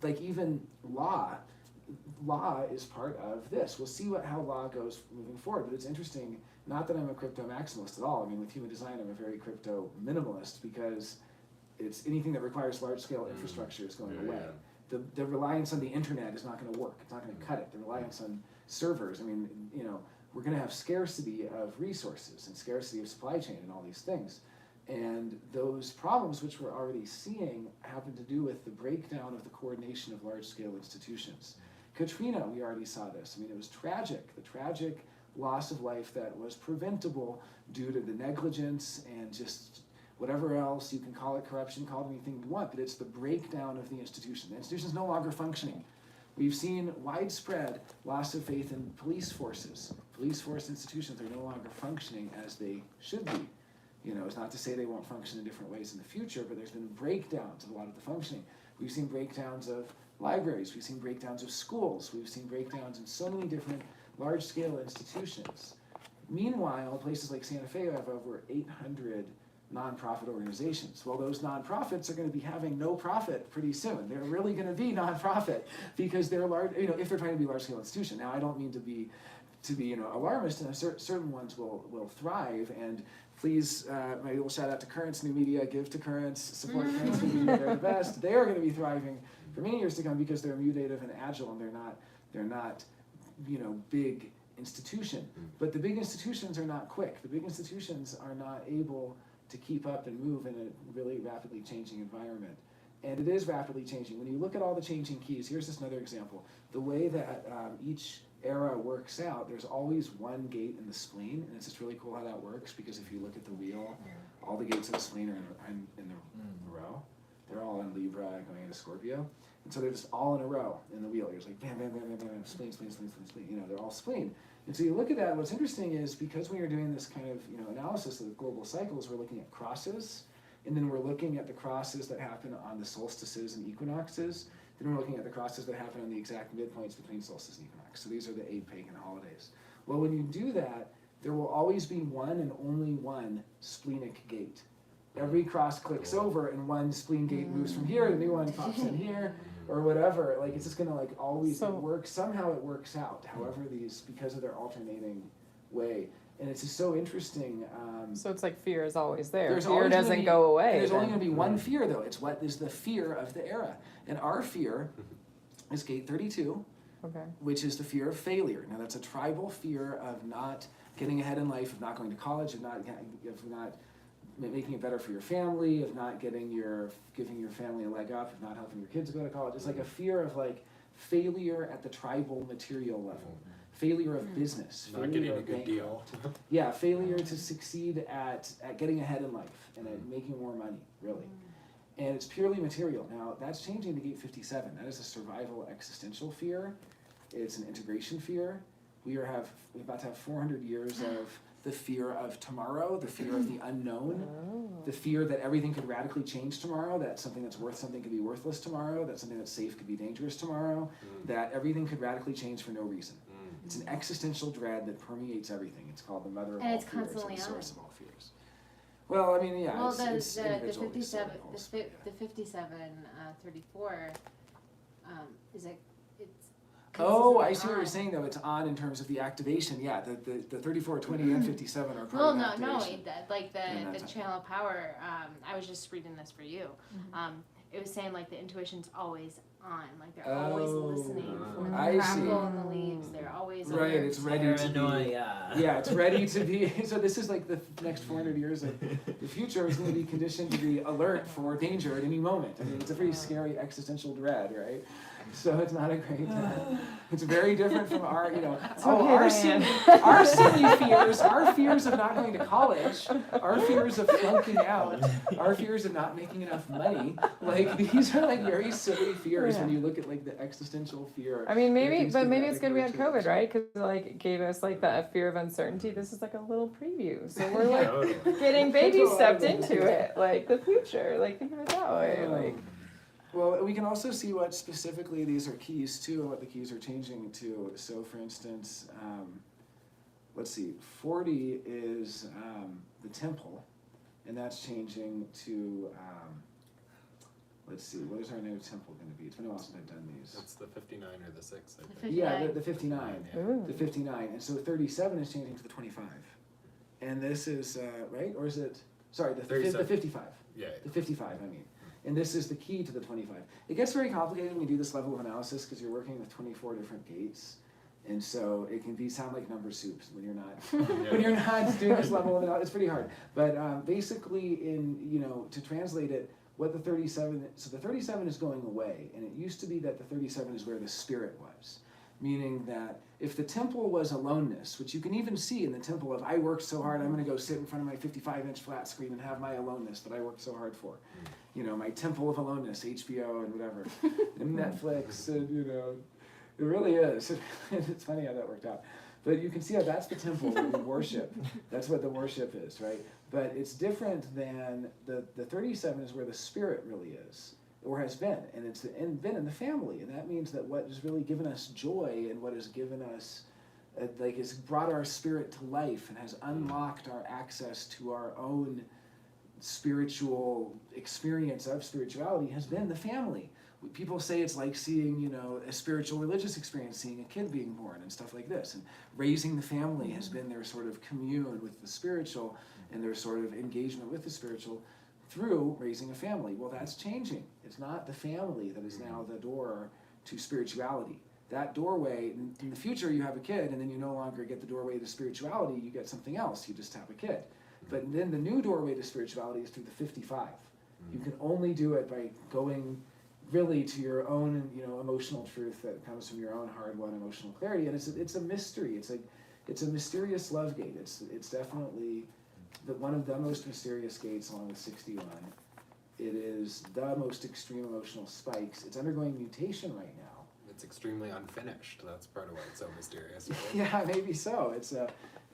like, even law is part of this. We'll see how law goes moving forward, but it's interesting, not that I'm a crypto maximalist at all. I mean, with human design, I'm a very crypto minimalist, because it's anything that requires large-scale infrastructure is going away. The reliance on the internet is not going to work. It's not going to cut it. The reliance on servers, I mean, you know, we're going to have scarcity of resources and scarcity of supply chain and all these things. And those problems, which we're already seeing, happen to do with the breakdown of the coordination of large-scale institutions. Katrina, we already saw this. I mean, it was tragic, the tragic loss of life that was preventable due to the negligence and just whatever else, you can call it corruption, call it anything you want, but it's the breakdown of the institution. The institution is no longer functioning. We've seen widespread loss of faith in police forces. Police force institutions are no longer functioning as they should be. You know, it's not to say they won't function in different ways in the future, but there's been breakdowns of a lot of the functioning. We've seen breakdowns of libraries, we've seen breakdowns of schools, we've seen breakdowns in so many different large-scale institutions. Meanwhile, places like Santa Fe have over 800 nonprofit organizations. Well, those nonprofits are going to be having no profit pretty soon. They're really going to be nonprofit because they're large, you know, if they're trying to be large-scale institution. Now, I don't mean to be you know, alarmist, and certain ones will thrive. And please, my little shout out to Currents New Media, give to Currents, support Currents New Media, they're the best. They are going to be thriving for many years to come because they're mutative and agile, and they're not, you know, big institution. But the big institutions are not quick. The big institutions are not able to keep up and move in a really rapidly changing environment. And it is rapidly changing. When you look at all the changing keys, here's just another example. The way that each era works out, there's always one gate in the spleen, and it's just really cool how that works, because if you look at the wheel, all the gates of the spleen are in the row. They're all in Libra going into Scorpio. And so they're just all in a row in the wheel. You're just like bam, bam, bam, bam, bam, spleen, spleen, spleen, spleen, spleen. You know, they're all spleen. And so you look at that, what's interesting is, because when you're doing this kind of, you know, analysis of the global cycles, we're looking at crosses, and then we're looking at the crosses that happen on the solstices and equinoxes. Then we're looking at the crosses that happen on the exact midpoints between solstice and equinox. So these are the 8 pagan holidays. Well, when you do that, there will always be one and only one splenic gate. Every cross clicks over, and one spleen gate moves from here, and a new one pops in here, or whatever. Like, it's just gonna, like, always work. Somehow it works out. However, these, because of their alternating way. And it's just so interesting. So it's like fear is always there. There's Fear always gonna doesn't be- go away. And there's only then. going to be one fear, though. It's what is the fear of the era. And our fear is gate 32, Okay. which is the fear of failure. Now, that's a tribal fear of not getting ahead in life, of not going to college, of not making it better for your family, of not giving your family a leg up, of not helping your kids go to college. It's like a fear of like failure at the tribal material level, failure of business, Not failure getting a of good deal. bankrupt. Yeah, failure to succeed at getting ahead in life and at making more money, really. And it's purely material. Now, that's changing to gate 57. That is a survival existential fear. It's an integration fear. We're about to have 400 years of the fear of tomorrow, the fear of the unknown, the fear that everything could radically change tomorrow, that something that's worth something could be worthless tomorrow, that something that's safe could be dangerous tomorrow, that everything could radically change for no reason. It's an existential dread that permeates everything. It's called the mother of And all it's fears, constantly and the on. source of all fears. Well, I mean, yeah, Well, it's the individual 57, cycles. the 57, 34, is it, it's. Oh, I consistently see what you're on. saying, though. It's on in terms of the activation. Yeah, the 34, 20, and 57 are part Well, of no, activation. like Yeah, the that's channel of power, I was just reading this for you. It was saying like the intuition's always on, like they're always listening for the I see. crackle in the leaves, they're always Right, alert. it's ready to be. Yeah, it's ready to be. So this is like the next 400 years of the future is going to be conditioned to be alert for danger at any moment. I mean, it's a pretty scary existential dread, right? So it's not a great. It's very different from our, our silly fears, our fears of not going to college, our fears of flunking out, our fears of not making enough money. Like these are like very silly fears when you look at like the existential fear. I mean, maybe, things but can maybe it's good we had radically COVID, right? Because like it gave us like that fear of uncertainty. This is like a little preview, so we're like getting baby stepped into it, like the future. Like think of it that way. Like Well, we can also see what specifically these are keys to and what the keys are changing to. So, for instance, let's see, 40 is the temple, and that's changing to, let's see, what is our new temple going to be? It's been a while since I've done these. It's the 59 or the 6, I The think. Yeah, 59. the 59. ooh. The 59. And so 37 is changing to the 25. And this is, right? Or is it, sorry, the 37. 55. Yeah. The 55, I mean. And this is the key to the 25. It gets very complicated when you do this level of analysis because you're working with 24 different gates. And so it can sound like number soups when you're not when you're not doing this level of analysis. It's pretty hard. But basically to translate it, what the 37, so the 37 is going away. And it used to be that the 37 is where the spirit was. Meaning that if the temple was aloneness, which you can even see in the temple of I worked so hard, I'm going to go sit in front of my 55-inch flat screen and have my aloneness that I worked so hard for. My temple of aloneness, HBO and whatever, and Netflix, and it really is. It's funny how that worked out. But you can see how that's the temple where we worship. That's what the worship is, right? But it's different than the 37 is where the spirit really is. Or has been, and it's been in the family, and that means that what has really given us joy and what has given us, has brought our spirit to life and has unlocked our access to our own spiritual experience of spirituality has been the family. People say it's like seeing, a spiritual religious experience, seeing a kid being born and stuff like this, and raising the family has been their sort of commune with the spiritual and their sort of engagement with the spiritual through raising a family. Well, that's changing. It's not the family that is now the door to spirituality. That doorway, in the future you have a kid and then you no longer get the doorway to spirituality, you get something else, you just have a kid. But then the new doorway to spirituality is through the 55. You can only do it by going really to your own, emotional truth that comes from your own hard-won emotional clarity. And it's a mystery. It's a mysterious love gate. It's definitely one of the most mysterious gates along with 61. It is the most extreme emotional spikes. It's undergoing mutation right now. It's extremely unfinished. That's part of why it's so mysterious. Right? Yeah, maybe so.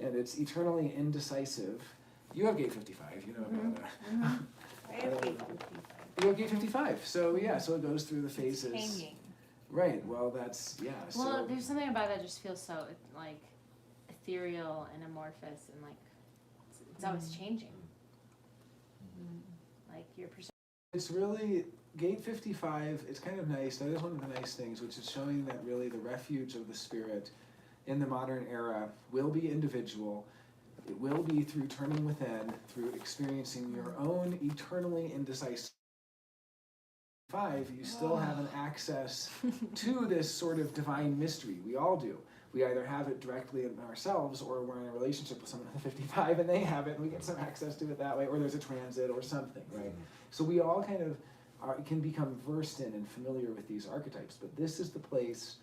And it's eternally indecisive. You have gate 55, about that. I have gate 55. You have gate 55. So yeah, so it goes through the phases. Changing. Right. Well, that's Well, there's something about that just feels so like ethereal and amorphous and like it's always changing. Like your perception. It's really gate 55. It's kind of nice. That is one of the nice things, which is showing that really the refuge of the spirit in the modern era will be individual. It will be through turning within, through experiencing your own eternally indecisive 5, you still have an access to this sort of divine mystery. We all do. We either have it directly in ourselves, or we're in a relationship with someone at 55 and they have it and we get some access to it that way, or there's a transit or something, right? So we all kind of can become versed in and familiar with these archetypes, but this is the place.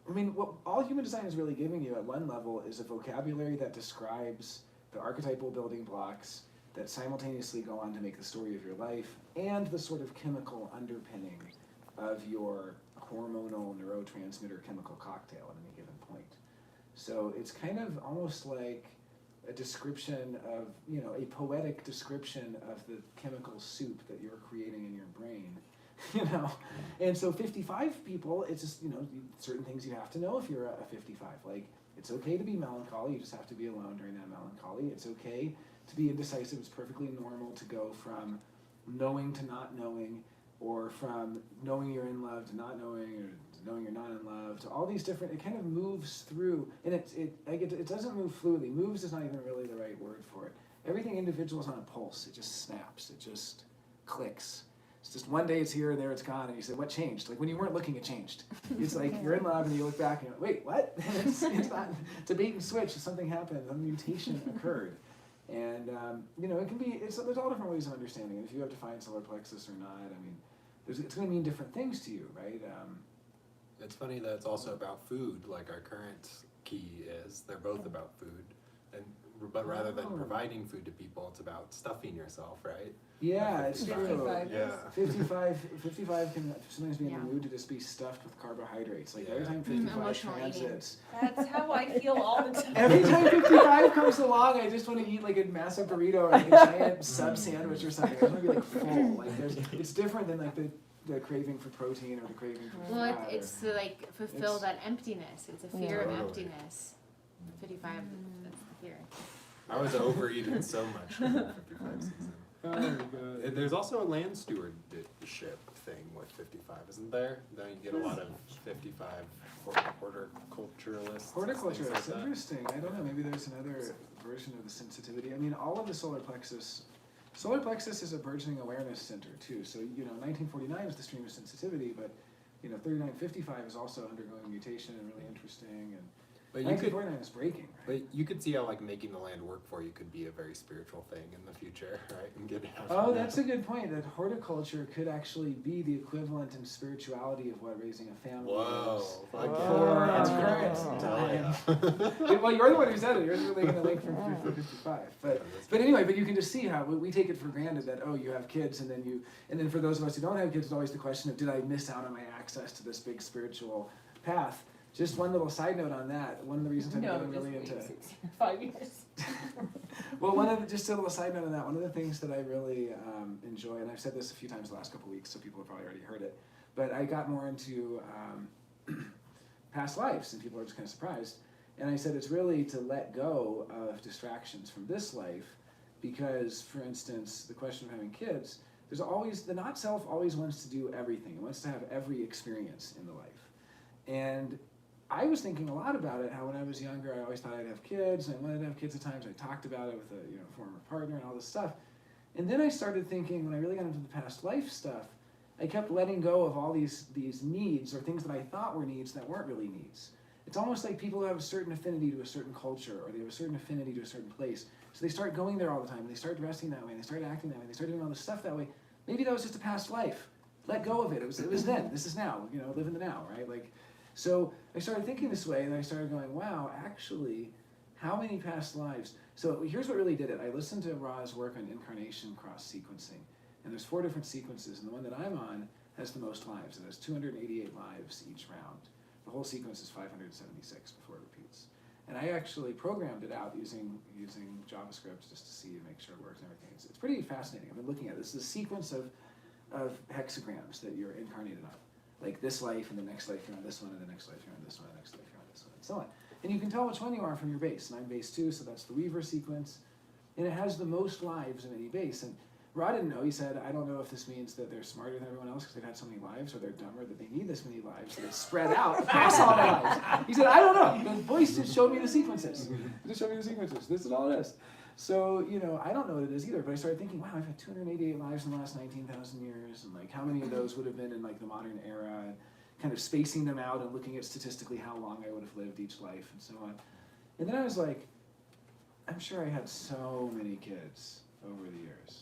I mean, what all human design is really giving you at one level is a vocabulary that describes the archetypal building blocks that simultaneously go on to make the story of your life, and the sort of chemical underpinning of your hormonal neurotransmitter chemical cocktail at any given point. So it's kind of almost like a description of, you know, a poetic description of the chemical soup that you're creating in your brain, you know? And so 55 people, it's just, you know, certain things you have to know if you're a 55. Like, it's okay to be melancholy, you just have to be alone during that melancholy. It's okay to be indecisive. It's perfectly normal to go from knowing to not knowing, or from knowing you're in love to not knowing, or to knowing you're not in love, to all these different, it kind of moves through, and it doesn't move fluidly. Moves is not even really the right word for it. Everything individual is on a pulse. It just snaps. It just clicks. It's just one day it's here, and there it's gone, and you say, what changed? Like when you weren't looking, it changed. It's like you're in love and you look back and you're like, wait, what? it's not, it's a bait and switch. Something happened. A mutation occurred. And, you know, it can be, there's all different ways of understanding it. If you have defined solar plexus or not, I mean, it's going to mean different things to you, right? It's funny that it's also about food, like our current key is. They're both about food. But rather than providing food to people, it's about stuffing yourself, right? Yeah, it's true. 55 Yeah. 55 can sometimes be in the mood to just be stuffed with carbohydrates. Like every time 55 Emotional transits. That's how I feel all the time. Every time 55 comes along, I just want to eat like a massive burrito or like a giant sub sandwich or something. I just want to be like full. Like it's different than like the craving for protein or the craving for Well, fat. it's to like fulfill It's- that emptiness. It's a fear of Totally. emptiness. 55, that's the fear. I was overeating so much during the 55 season. Oh my God. There's also a land stewardship thing with 55, isn't there? Then you get a lot of 55 horticulturalists. Horticulture, things that's like that. interesting. I don't know, maybe there's another version of the sensitivity. I mean, all of the solar plexus is a burgeoning awareness center too. So, you know, 1949 is the stream of sensitivity, but, you know, 3955 is also undergoing mutation and really interesting, and But you could, 1949 is breaking, right? but you could see how like making the land work for you could be a very spiritual thing in the future, right? And get Oh, that's a good point, that horticulture could actually be the equivalent in spirituality of what raising a family Whoa. is. Okay. For That's its great. current time. Yeah, well, you're the one who said it. You're really going to link from 55. But anyway, but you can just see how we take it for granted that, oh, you have kids, and then for those of us who don't have kids, it's always the question of, did I miss out on my access to this big spiritual path? Just one little side note on that. One of the reasons I'm getting really into 5 years. well, just a little side note on that. One of the things that I really enjoy, and I've said this a few times the last couple of weeks, so people have probably already heard it, but I got more into past lives, and people are just kind of surprised. And I said it's really to let go of distractions from this life, because, for instance, the question of having kids, there's always, the not self always wants to do everything. It wants to have every experience in the life. And I was thinking a lot about it, how when I was younger, I always thought I'd have kids, and I wanted to have kids at times. I talked about it with a former partner and all this stuff. And then I started thinking, when I really got into the past life stuff, I kept letting go of all these needs, or things that I thought were needs that weren't really needs. It's almost like people who have a certain affinity to a certain culture, or they have a certain affinity to a certain place. So they start going there all the time, and they start dressing that way, and they start acting that way, and they start doing all this stuff that way. Maybe that was just a past life. Let go of it. It was then. This is now. You know, live in the now, right? Like, so I started thinking this way, and I started going, wow, actually, how many past lives? So here's what really did it. I listened to Ra's work on incarnation cross-sequencing, and there's 4 different sequences, and the one that I'm on has the most lives. It has 288 lives each round. The whole sequence is 576 before it repeats. And I actually programmed it out using JavaScript just to see and make sure it works and everything. It's pretty fascinating. I've been looking at this. This is a sequence of hexagrams that you're incarnated on. Like this life, and the next life you're on this one, and the next life you're on this one, and the next life you're on this one, and so on. And you can tell which one you are from your base. And I'm base 2, so that's the Weaver sequence. And it has the most lives of any base. And Rod didn't know. He said, I don't know if this means that they're smarter than everyone else because they've had so many lives, or they're dumber that they need this many lives, so they spread out across all their lives. He said, I don't know. The voice just showed me the sequences. This is all it is. So, I don't know what it is either, but I started thinking, wow, I've had 288 lives in the last 19,000 years, and like how many of those would have been in like the modern era, and kind of spacing them out and looking at statistically how long I would have lived each life and so on. And then I was like, I'm sure I had so many kids over the years.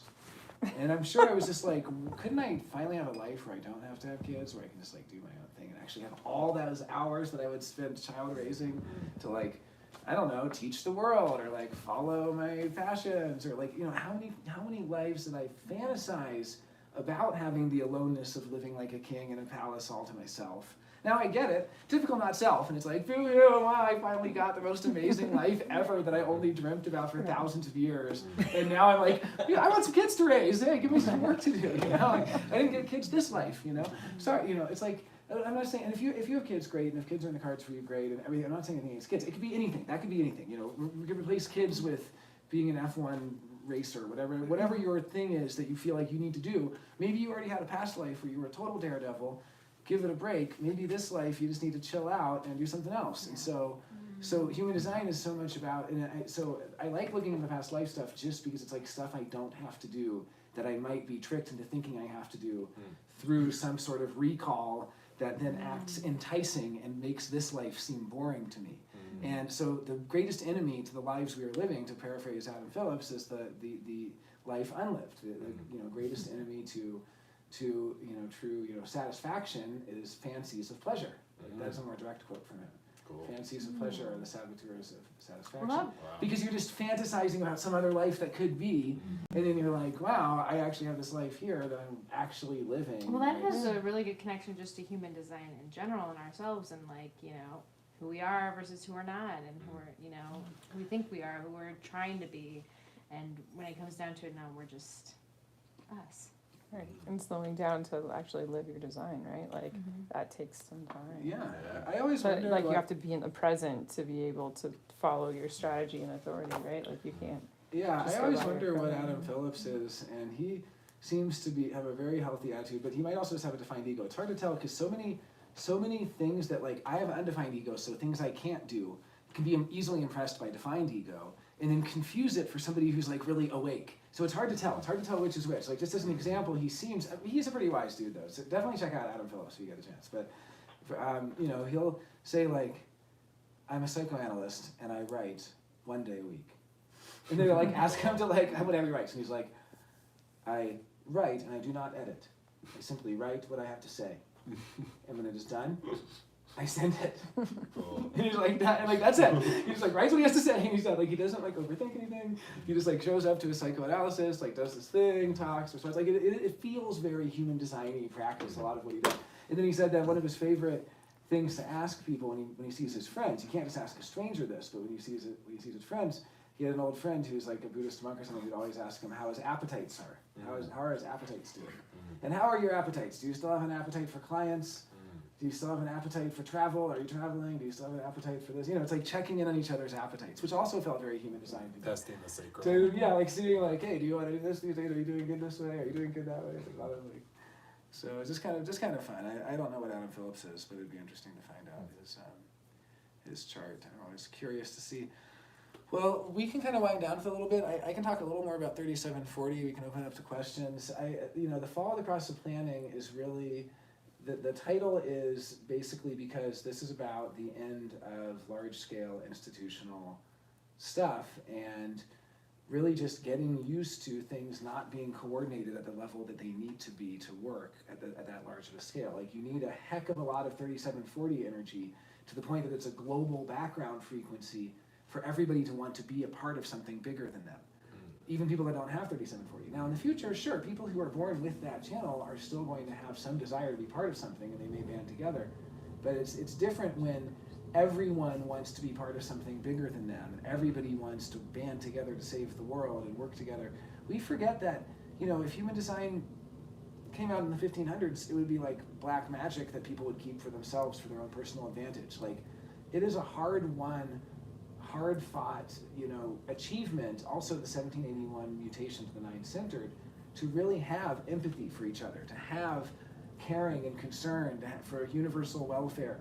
And I'm sure I was just like, couldn't I finally have a life where I don't have to have kids, where I can just like do my own thing and actually have all those hours that I would spend child raising to like, I don't know, teach the world or like follow my passions or like, how many lives did I fantasize about having the aloneness of living like a king in a palace all to myself. Now I get it, typical not self, and it's like, wow, I finally got the most amazing life ever that I only dreamt about for thousands of years, and now I'm like, I want some kids to raise, hey, give me some work to do, like, I didn't get kids this life, sorry, it's like, I'm not saying, and if you have kids, great, and if kids are in the cards for you, great, and everything, I'm not saying anything against kids, it could be anything, that could be anything, we could replace kids with being an F1 racer, whatever your thing is that you feel like you need to do. Maybe you already had a past life where you were a total daredevil. Give it a break. Maybe this life you just need to chill out and do something else. And so human design is so much about, so I like looking at the past life stuff just because it's like stuff I don't have to do that I might be tricked into thinking I have to do through some sort of recall that then acts enticing and makes this life seem boring to me. And so the greatest enemy to the lives we are living, to paraphrase Adam Phillips, is the life unlived. The greatest enemy to true satisfaction is fancies of pleasure. That's a more direct quote from him. Cool. Fancies of pleasure are the saboteurs of satisfaction. Wow. Because you're just fantasizing about some other life that could be, and then you're like, wow, I actually have this life here that I'm actually living. Well, that has a really good connection just to human design in general and ourselves, and like, who we are versus who we're not, and who we're, who we think we are, who we're trying to be. And when it comes down to it now, we're just us. Right, and slowing down to actually live your design, right? Like, that takes some time. Yeah, I always But, wonder, like, you have to be in the present to be able to follow your strategy and authority, right? Like, you can't. Yeah, just I go always by your wonder what feeling. Adam Phillips is, and he seems to have a very healthy attitude, but he might also just have a defined ego. It's hard to tell because so many things that, like, I have an undefined ego, so things I can't do can be easily impressed by defined ego, and then confuse it for somebody who's like really awake. So it's hard to tell. It's hard to tell which is which. Like, just as an example, he's a pretty wise dude though. So definitely check out Adam Phillips if you get a chance. But he'll say like, I'm a psychoanalyst and I write 1 day a week. And they like ask him to like whatever he writes, and he's like, I write and I do not edit. I simply write what I have to say. And when it is done, I send it. Cool. And he's like, that's it. He just like writes what he has to say, and he's not like, he doesn't like overthink anything. He just like shows up to a psychoanalysis, like does this thing, talks, or so. It's like it feels very human design-y practice, a lot of what he does. And then he said that one of his favorite things to ask people when he sees his friends, you can't just ask a stranger this, but when he sees his friends, he had an old friend who's like a Buddhist monk or something who'd always ask him how his appetites are. How are his appetites doing? And how are your appetites? Do you still have an appetite for clients? Do you still have an appetite for travel? Are you traveling? Do you still have an appetite for this? It's like checking in on each other's appetites, which also felt very human design to me. Testing the sacred. So yeah, like seeing like, hey, do you want to do this these days? Are you doing good this way? Are you doing good that way? Like, a lot of like, so it's just kind of fun. I don't know what Adam Phillips is, but it'd be interesting to find out his chart. I'm always curious to see. Well, we can kind of wind down for a little bit. I can talk a little more about 3740. We can open up to questions. The fall of the process of planning is really. The title is basically because this is about the end of large-scale institutional stuff and really just getting used to things not being coordinated at the level that they need to be to work at that large of a scale. Like, you need a heck of a lot of 3740 energy to the point that it's a global background frequency for everybody to want to be a part of something bigger than them. Even people that don't have 3740. Now in the future, sure, people who are born with that channel are still going to have some desire to be part of something and they may band together. But it's different when everyone wants to be part of something bigger than them and everybody wants to band together to save the world and work together. We forget that, if human design came out in the 1500s, it would be like black magic that people would keep for themselves for their own personal advantage. Like, it is a hard-won, hard-fought, achievement, also the 1781 mutation to the nine-centered, to really have empathy for each other, to have caring and concern for universal welfare.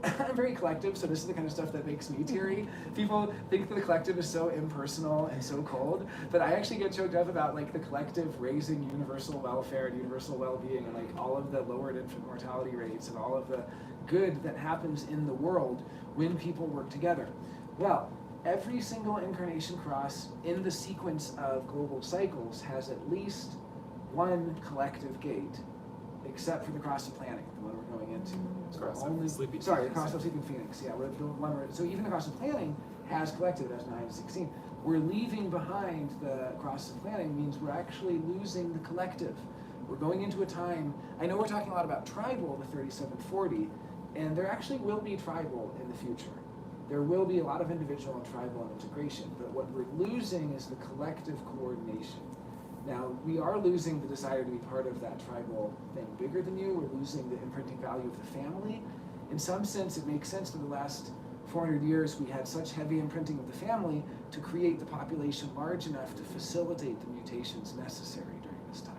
I'm very collective, so this is the kind of stuff that makes me teary. People think that the collective is so impersonal and so cold, but I actually get choked up about like the collective raising universal welfare and universal well-being, and like all of the lowered infant mortality rates and all of the good that happens in the world when people work together. Well, every single incarnation cross in the sequence of global cycles has at least one collective gate, except for the cross of planning, the one we're going into. The cross of sleeping phoenix. Yeah, so even the cross of planning has collective as 9 to 16. We're leaving behind the cross of planning means we're actually losing the collective. We're going into a time, I know we're talking a lot about tribal, the 3740, and there actually will be tribal in the future. There will be a lot of individual and tribal integration, but what we're losing is the collective coordination. Now, we are losing the desire to be part of that tribal thing bigger than you. We're losing the imprinting value of the family. In some sense, it makes sense that the last 400 years we had such heavy imprinting of the family to create the population large enough to facilitate the mutations necessary during this time.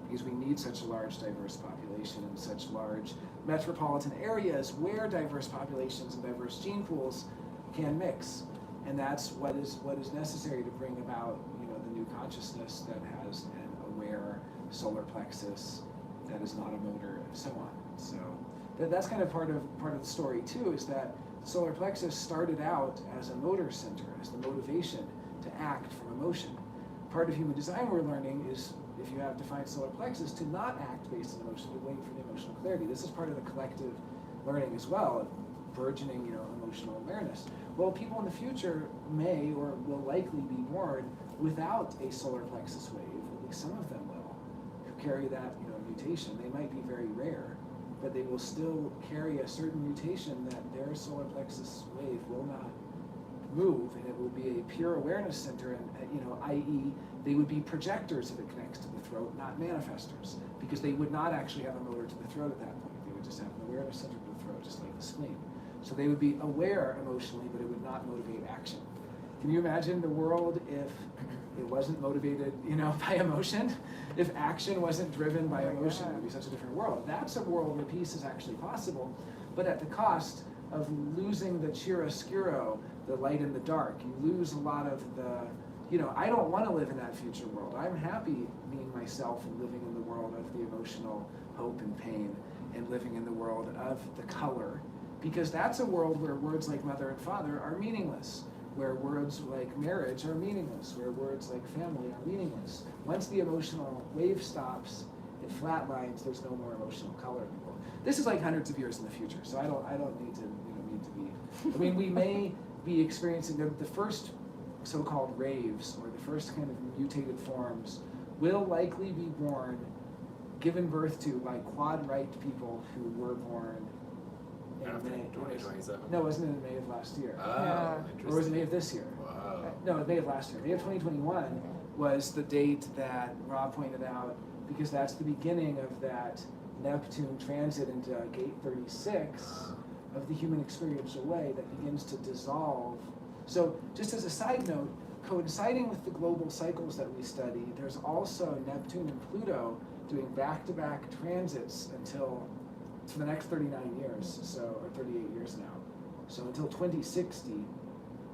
Because we need such a large diverse population and such large metropolitan areas where diverse populations and diverse gene pools can mix. And that's what is necessary to bring about, the new consciousness that has an aware solar plexus that is not a motor, and so on. So that's kind of part of the story too, is that the solar plexus started out as a motor center, as the motivation to act from emotion. Part of human design we're learning is, if you have defined solar plexus, to not act based on emotion, but wait for the emotional clarity. This is part of the collective learning as well, of burgeoning, emotional awareness. Well, people in the future may or will likely be born without a solar plexus wave. At least some of them will, who carry that, mutation. They might be very rare, but they will still carry a certain mutation that their solar plexus wave will not move, and it will be a pure awareness center, and i.e., they would be projectors if it connects to the throat, not manifestors, because they would not actually have a motor to the throat at that point. They would just have an awareness center to the throat, just like the spleen. So they would be aware emotionally, but it would not motivate action. Can you imagine the world if it wasn't motivated, by emotion? If action wasn't driven by emotion, it would be such a different world. That's a world where peace is actually possible, but at the cost of losing the chiaroscuro, the light and the dark. You lose a lot of the, I don't want to live in that future world. I'm happy being myself and living in the world of the emotional hope and pain, and living in the world of the color, because that's a world where words like mother and father are meaningless, where words like marriage are meaningless, where words like family are meaningless. Once the emotional wave stops, it flatlines, there's no more emotional color in the world. This is like hundreds of years in the future, so I don't need to be, we may be experiencing the first so-called raves, or the first kind of mutated forms, will likely be given birth to by quad-right people who were born in May. 2027? No, it wasn't in May of last year. Yeah. Or was it May of this year? Wow. No, it was May of last year. May of 2021 was the date that Rob pointed out, because that's the beginning of that Neptune transit into gate 36 of the human experiential way that begins to dissolve. So just as a side note, coinciding with the global cycles that we study, there's also Neptune and Pluto doing back-to-back transits for the next 39 years, or 38 years now. So until 2060,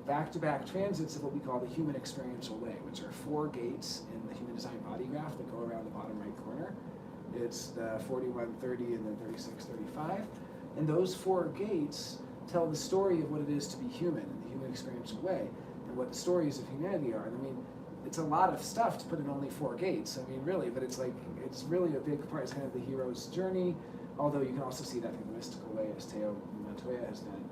back-to-back transits of what we call the human experiential way, which are 4 gates in the human design body graph that go around the bottom right corner. It's the 4130 and then 3635. And those 4 gates tell the story of what it is to be human in the human experiential way, and what the stories of humanity are. And it's a lot of stuff to put in only 4 gates. Really, but it's really a big part. It's kind of the hero's journey, although you can also see that in the mystical way, as Teo Montoya has done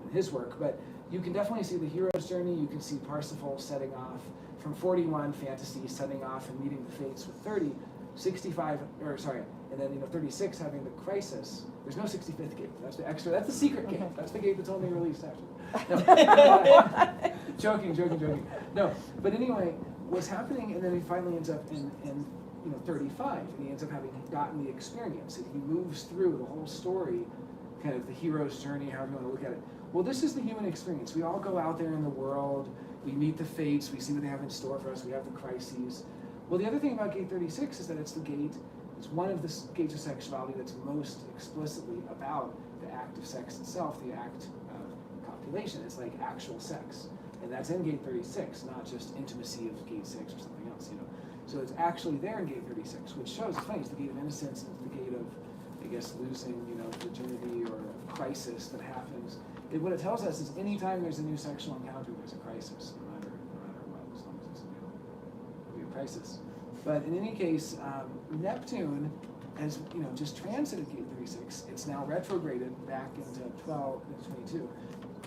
in his work. But you can definitely see the hero's journey. You can see Parsifal setting off from 41 fantasy, setting off and meeting the fates with 30, 65, and then 36 having the crisis. There's no 65th gate. That's the extra. That's the secret gate. That's the gate that's only released after. No. Joking. No, but anyway, what's happening, and then he finally ends up in 35, and he ends up having gotten the experience, and he moves through the whole story, kind of the hero's journey, however you want to look at it. Well, this is the human experience. We all go out there in the world, we meet the fates, we see what they have in store for us, we have the crises. Well, the other thing about gate 36 is that it's one of the gates of sexuality that's most explicitly about the act of sex itself, the act of copulation. It's like actual sex. And that's in gate 36, not just intimacy of gate 6 or something else, So it's actually there in gate 36, which shows, it's funny, it's the gate of innocence, it's the gate of, I guess, losing, virginity or a crisis that happens. What it tells us is anytime there's a new sexual encounter, there's a crisis, no matter what, as long as it's new, it'll be a crisis. But in any case, Neptune has, just transited gate 36. It's now retrograded back into 22,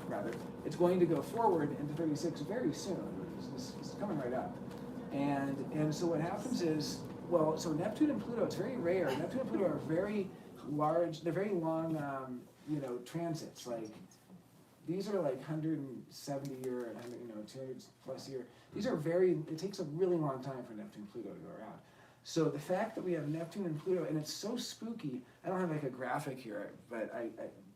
rather. It's going to go forward into 36 very soon. It's coming right up. And so what happens is, so Neptune and Pluto, it's very rare. Neptune and Pluto are very large, they're very long, transits. Like, these are like 170 year and 200 plus year. These are it takes a really long time for Neptune and Pluto to go around. So the fact that we have Neptune and Pluto, and it's so spooky, I don't have like a graphic here, but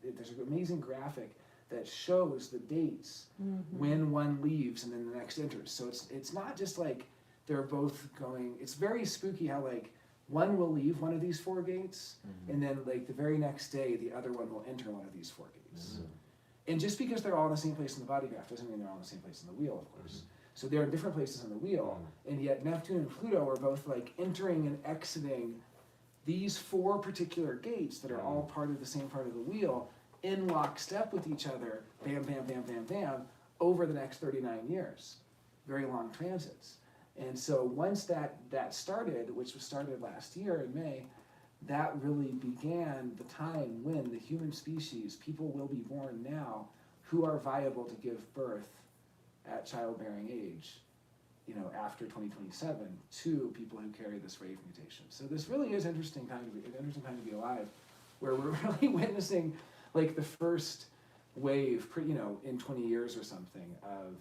there's an amazing graphic that shows the dates when one leaves and then the next enters. So it's not just like they're both going, it's very spooky how like one will leave one of these 4 gates, and then like the very next day the other one will enter one of these 4 gates. And just because they're all in the same place in the body graph doesn't mean they're all in the same place in the wheel, of course. So they're in different places on the wheel, and yet Neptune and Pluto are both like entering and exiting these 4 particular gates that are all part of the same part of the wheel in lockstep with each other, bam, bam, bam, bam, bam, over the next 39 years. Very long transits. And so once that started, which was started last year in May, that really began the time when the human species, people will be born now, who are viable to give birth at childbearing age, after 2027, to people who carry this rave mutation. So this really is an interesting time to be alive, where we're really witnessing like the first wave, in 20 years or something of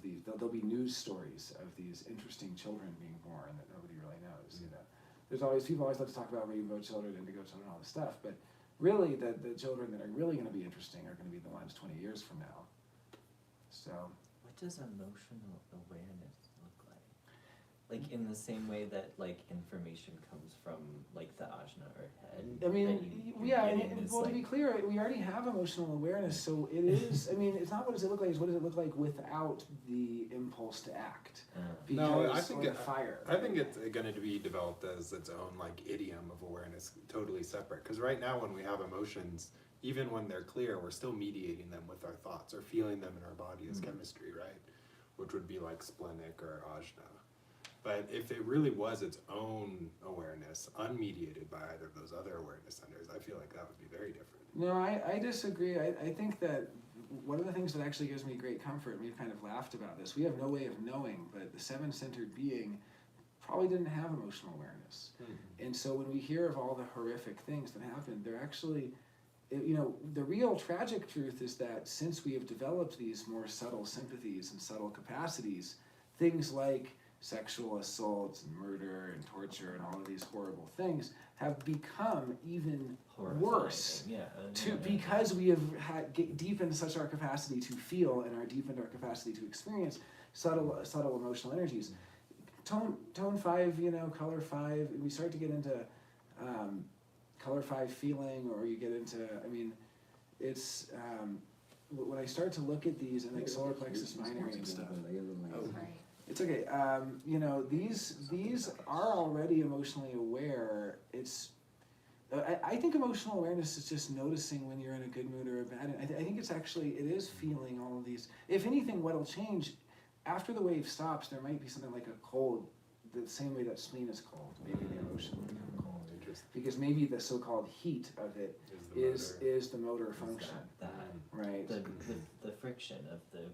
these. There'll be news stories of these interesting children being born that nobody really knows. People always love to talk about rainbow children, indigo children, all this stuff, but really the children that are really going to be interesting are going to be the ones 20 years from now. So. What does emotional awareness look like? Like in the same way that like information comes from like the ajna or head. I mean, to be clear, we already have emotional awareness, so it is. It's not what does it look like; it's what does it look like without the impulse to act. No, I think fire. I think it's going to be developed as its own like idiom of awareness, totally separate. Because right now, when we have emotions, even when they're clear, we're still mediating them with our thoughts or feeling them in our body as chemistry, right? Which would be like splenic or ajna. But if it really was its own awareness, unmediated by either of those other awareness centers, I feel like that would be very different. No, I disagree. I think that one of the things that actually gives me great comfort, and we've kind of laughed about this, we have no way of knowing, but the 7-centered being probably didn't have emotional awareness. And so when we hear of all the horrific things that happened, they're actually, the real tragic truth is that since we have developed these more subtle sympathies and subtle capacities, things like sexual assault and murder and torture and all of these horrible things have become even worse because we have deepened such our capacity to feel and deepened our capacity to experience subtle emotional energies. Tone 5, color 5, we start to get into color 5 feeling, or you get into, it's when I start to look at these and like solar plexus binary and stuff. It's okay. These are already emotionally aware. I think emotional awareness is just noticing when you're in a good mood or a bad mood. I think it is feeling all of these. If anything, what'll change after the wave stops, there might be something like a cold, the same way that spleen is cold. Maybe the emotion will become cold. Because maybe the so-called heat of it is the motor function, right? The friction of the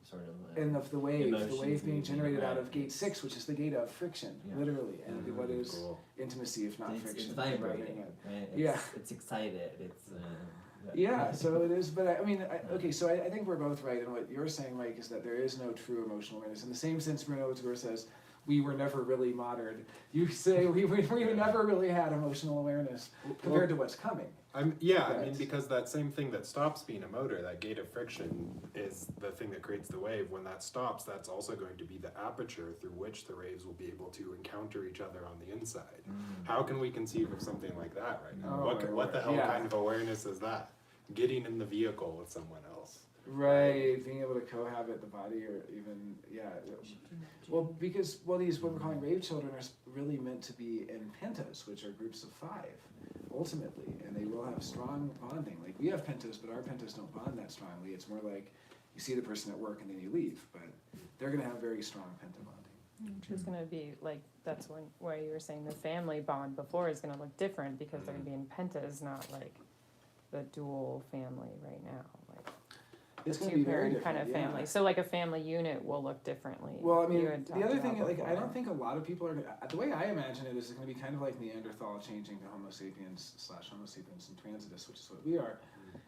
sort of and of the wave being generated out of right. gate 6, which is the gate of friction, literally, and what is intimacy if not friction? It's vibrating, right? It's excited. It's so it is. But so I think we're both right, and what you're saying, Mike, is that there is no true emotional awareness. In the same sense, Bruno Latour says, we were never really modern. You say we never really had emotional awareness compared to what's coming. I mean, because that same thing that stops being a motor, that gate of friction, is the thing that creates the wave. When that stops, that's also going to be the aperture through which the waves will be able to encounter each other on the inside. How can we conceive of something like that right now? What the hell kind of awareness is that? Getting in the vehicle with someone else. Right, being able to cohabit the body, or even well, because these what we're calling rave children are really meant to be in pentas, which are groups of 5, ultimately, and they will have strong bonding. Like we have pentas, but our pentas don't bond that strongly. It's more like you see the person at work and then you leave, but they're going to have very strong penta bonding. Which is going to be like, that's where you were saying the family bond before is going to look different because they're going to be in pentas, not like the dual family right now. Like It's the going to be very two-parent kind of different, family. So like a family unit will look differently. Well, I mean, You had the talked other about thing, like, I before. don't think a lot of people are gonna, the way I imagine it is it's gonna be kind of like Neanderthal changing to Homo sapiens / Homo sapiens and transitus, which is what we are,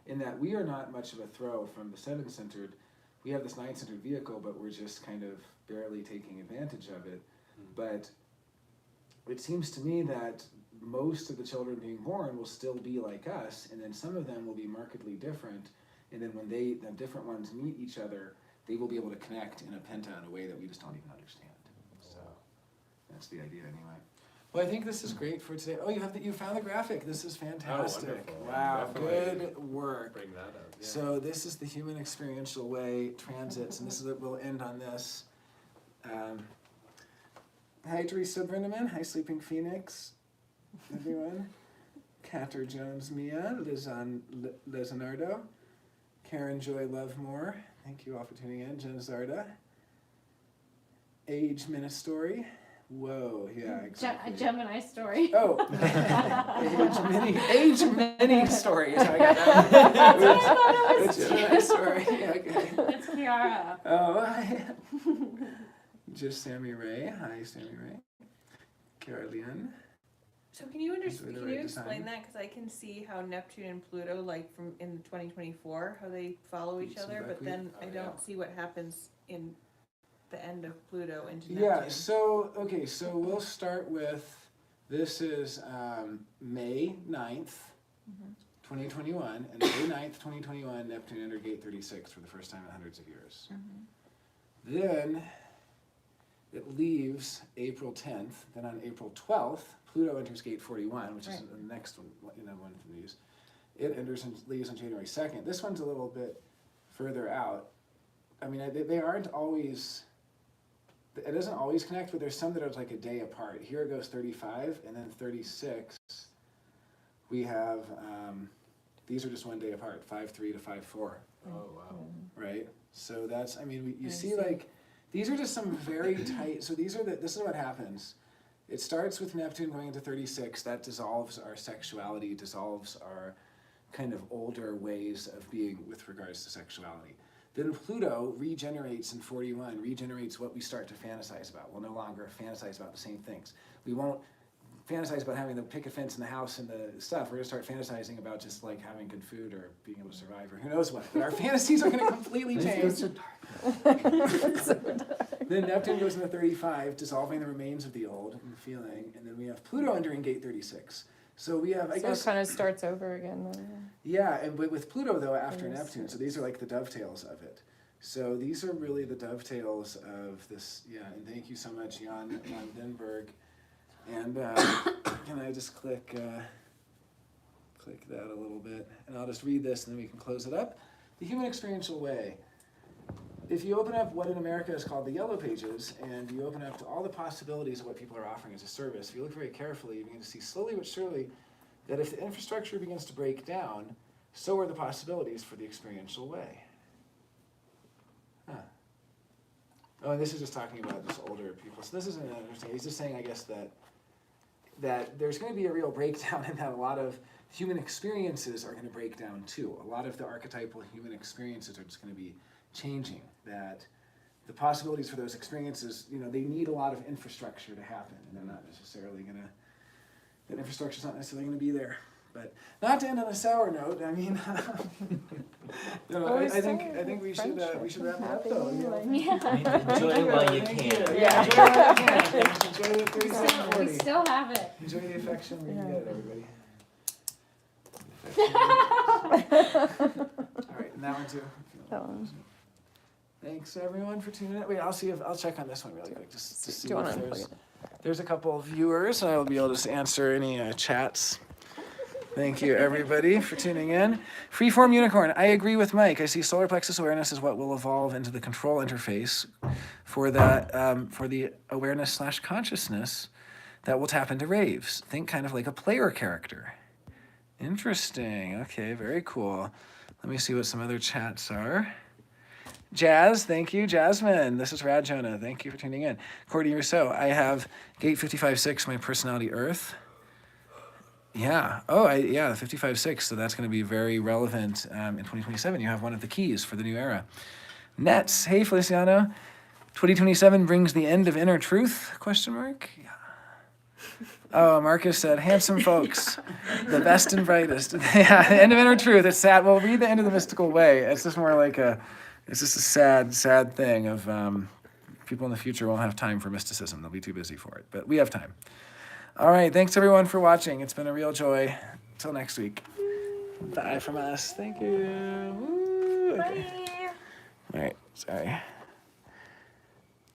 in that we are not much of a throw from the 7-centered. We have this 9-centered vehicle, but we're just kind of barely taking advantage of it. But it seems to me that most of the children being born will still be like us, and then some of them will be markedly different. And then when the different ones meet each other, they will be able to connect in a penta in a way that we just don't even understand. So that's the idea anyway. Well, I think this is great for today. Oh, you found the graphic. This is fantastic. Wonderful. Wow, Definitely good work. Bring that up. Yeah. So this is the human experiential way transits, and this is it. We'll end on this. Hi, Teresa Brinneman. Hi, Sleeping Phoenix. Everyone. Catter Jones Mia, Lizanardo. Karen Joy Lovemore, thank you all for tuning in. Jen Zarda. Age Ministory. Whoa, yeah, exactly. A Gemini story. Oh, age many stories. I got that. That's what I thought it was. Gemini story. Yeah, okay. It's Kiara. Oh, just Sammy Ray. Hi, Sammy Ray. Caroline. So can you That's really the can right you explain design. that? Because I can see how Neptune and Pluto, like from in 2024, how they follow each Some other, but buckwheat? then I Oh, don't yeah. see what happens in the end of Pluto into Yeah, Neptune. so we'll start with, this is May 9th, 2021, and May 9th, 2021, Neptune entered gate 36 for the first time in hundreds of years. Then it leaves April 10th, then on April 12th, Pluto enters gate 41, which is the next one, one from these. It enters and leaves on January 2nd. This one's a little bit further out. I mean, they aren't always, it doesn't always connect, but there's some that are like a day apart. Here it goes 35, and then 36, we have, these are just one day apart, 5-3 to 5-4, Oh, wow. right? So that's, I mean, you see like, these are just some very tight, so this is what happens. It starts with Neptune going into 36, that dissolves our sexuality, dissolves our kind of older ways of being with regards to sexuality. Then Pluto regenerates in 41, regenerates what we start to fantasize about. We'll no longer fantasize about the same things. We won't fantasize about having the picket fence in the house and the stuff. We're gonna start fantasizing about just like having good food or being able to survive or who knows what. But our fantasies are gonna completely change. Then Neptune goes into 35, dissolving the remains of the old and the feeling, and then we have Pluto entering gate 36. So we have, I So guess, it kind of starts over again then. yeah, and with Pluto though after 36. Neptune, so these are like the dovetails of it. So these are really the dovetails of this, yeah, and thank you so much, Jan Denberg. And can I just click that a little bit, and I'll just read this and then we can close it up. The human experiential way. If you open up what in America is called the Yellow Pages, and you open up to all the possibilities of what people are offering as a service, if you look very carefully, you begin to see slowly but surely that if the infrastructure begins to break down, so are the possibilities for the experiential way. Huh. Oh, and this is just talking about just older people. So this isn't interesting. He's just saying, I guess, that there's going to be a real breakdown in that a lot of human experiences are going to break down too. A lot of the archetypal human experiences are just going to be changing, that the possibilities for those experiences, they need a lot of infrastructure to happen, and they're not necessarily that infrastructure's not necessarily going to be there. But not to end on a sour note. I mean, no, Always I think we should wrap it up though. You know? Yeah. Enjoy it while you Thank can. Yeah. Enjoy it while you can. Enjoy the We 37, still, we 40. still have it. Enjoy the affection we can get, everybody. All right, and that one too. That one. Thanks everyone for tuning in. Wait, I'll check on this one really quick just to see Do you if want to unplug it? there's a couple of viewers and I'll be able to answer any chats. Thank you everybody for tuning in. Freeform Unicorn, I agree with Mike. I see solar plexus awareness is what will evolve into the control interface for the awareness / consciousness that will tap into raves. Think kind of like a player character. Interesting. Okay, very cool. Let me see what some other chats are. Jazz, thank you. Jasmine, this is Rad Jonah. Thank you for tuning in. Courtney Rousseau, I have gate 55.6, my personality Earth. Yeah. Oh, yeah, 55.6. So that's going to be very relevant in 2027. You have one of the keys for the new era. Nets, hey Feliciano. 2027 brings the end of inner truth? Question mark. Yeah. Oh, Marcus said, handsome folks, the best and brightest. Yeah, the end of inner truth. It's sad. Well, read the end of the mystical way. It's just more like it's just a sad, sad thing of people in the future won't have time for mysticism. They'll be too busy for it. But we have time. All right. Thanks, everyone, for watching. It's been a real joy. Till next week. Bye from us. Thank you. Woo. Okay. Bye. All right. Sorry.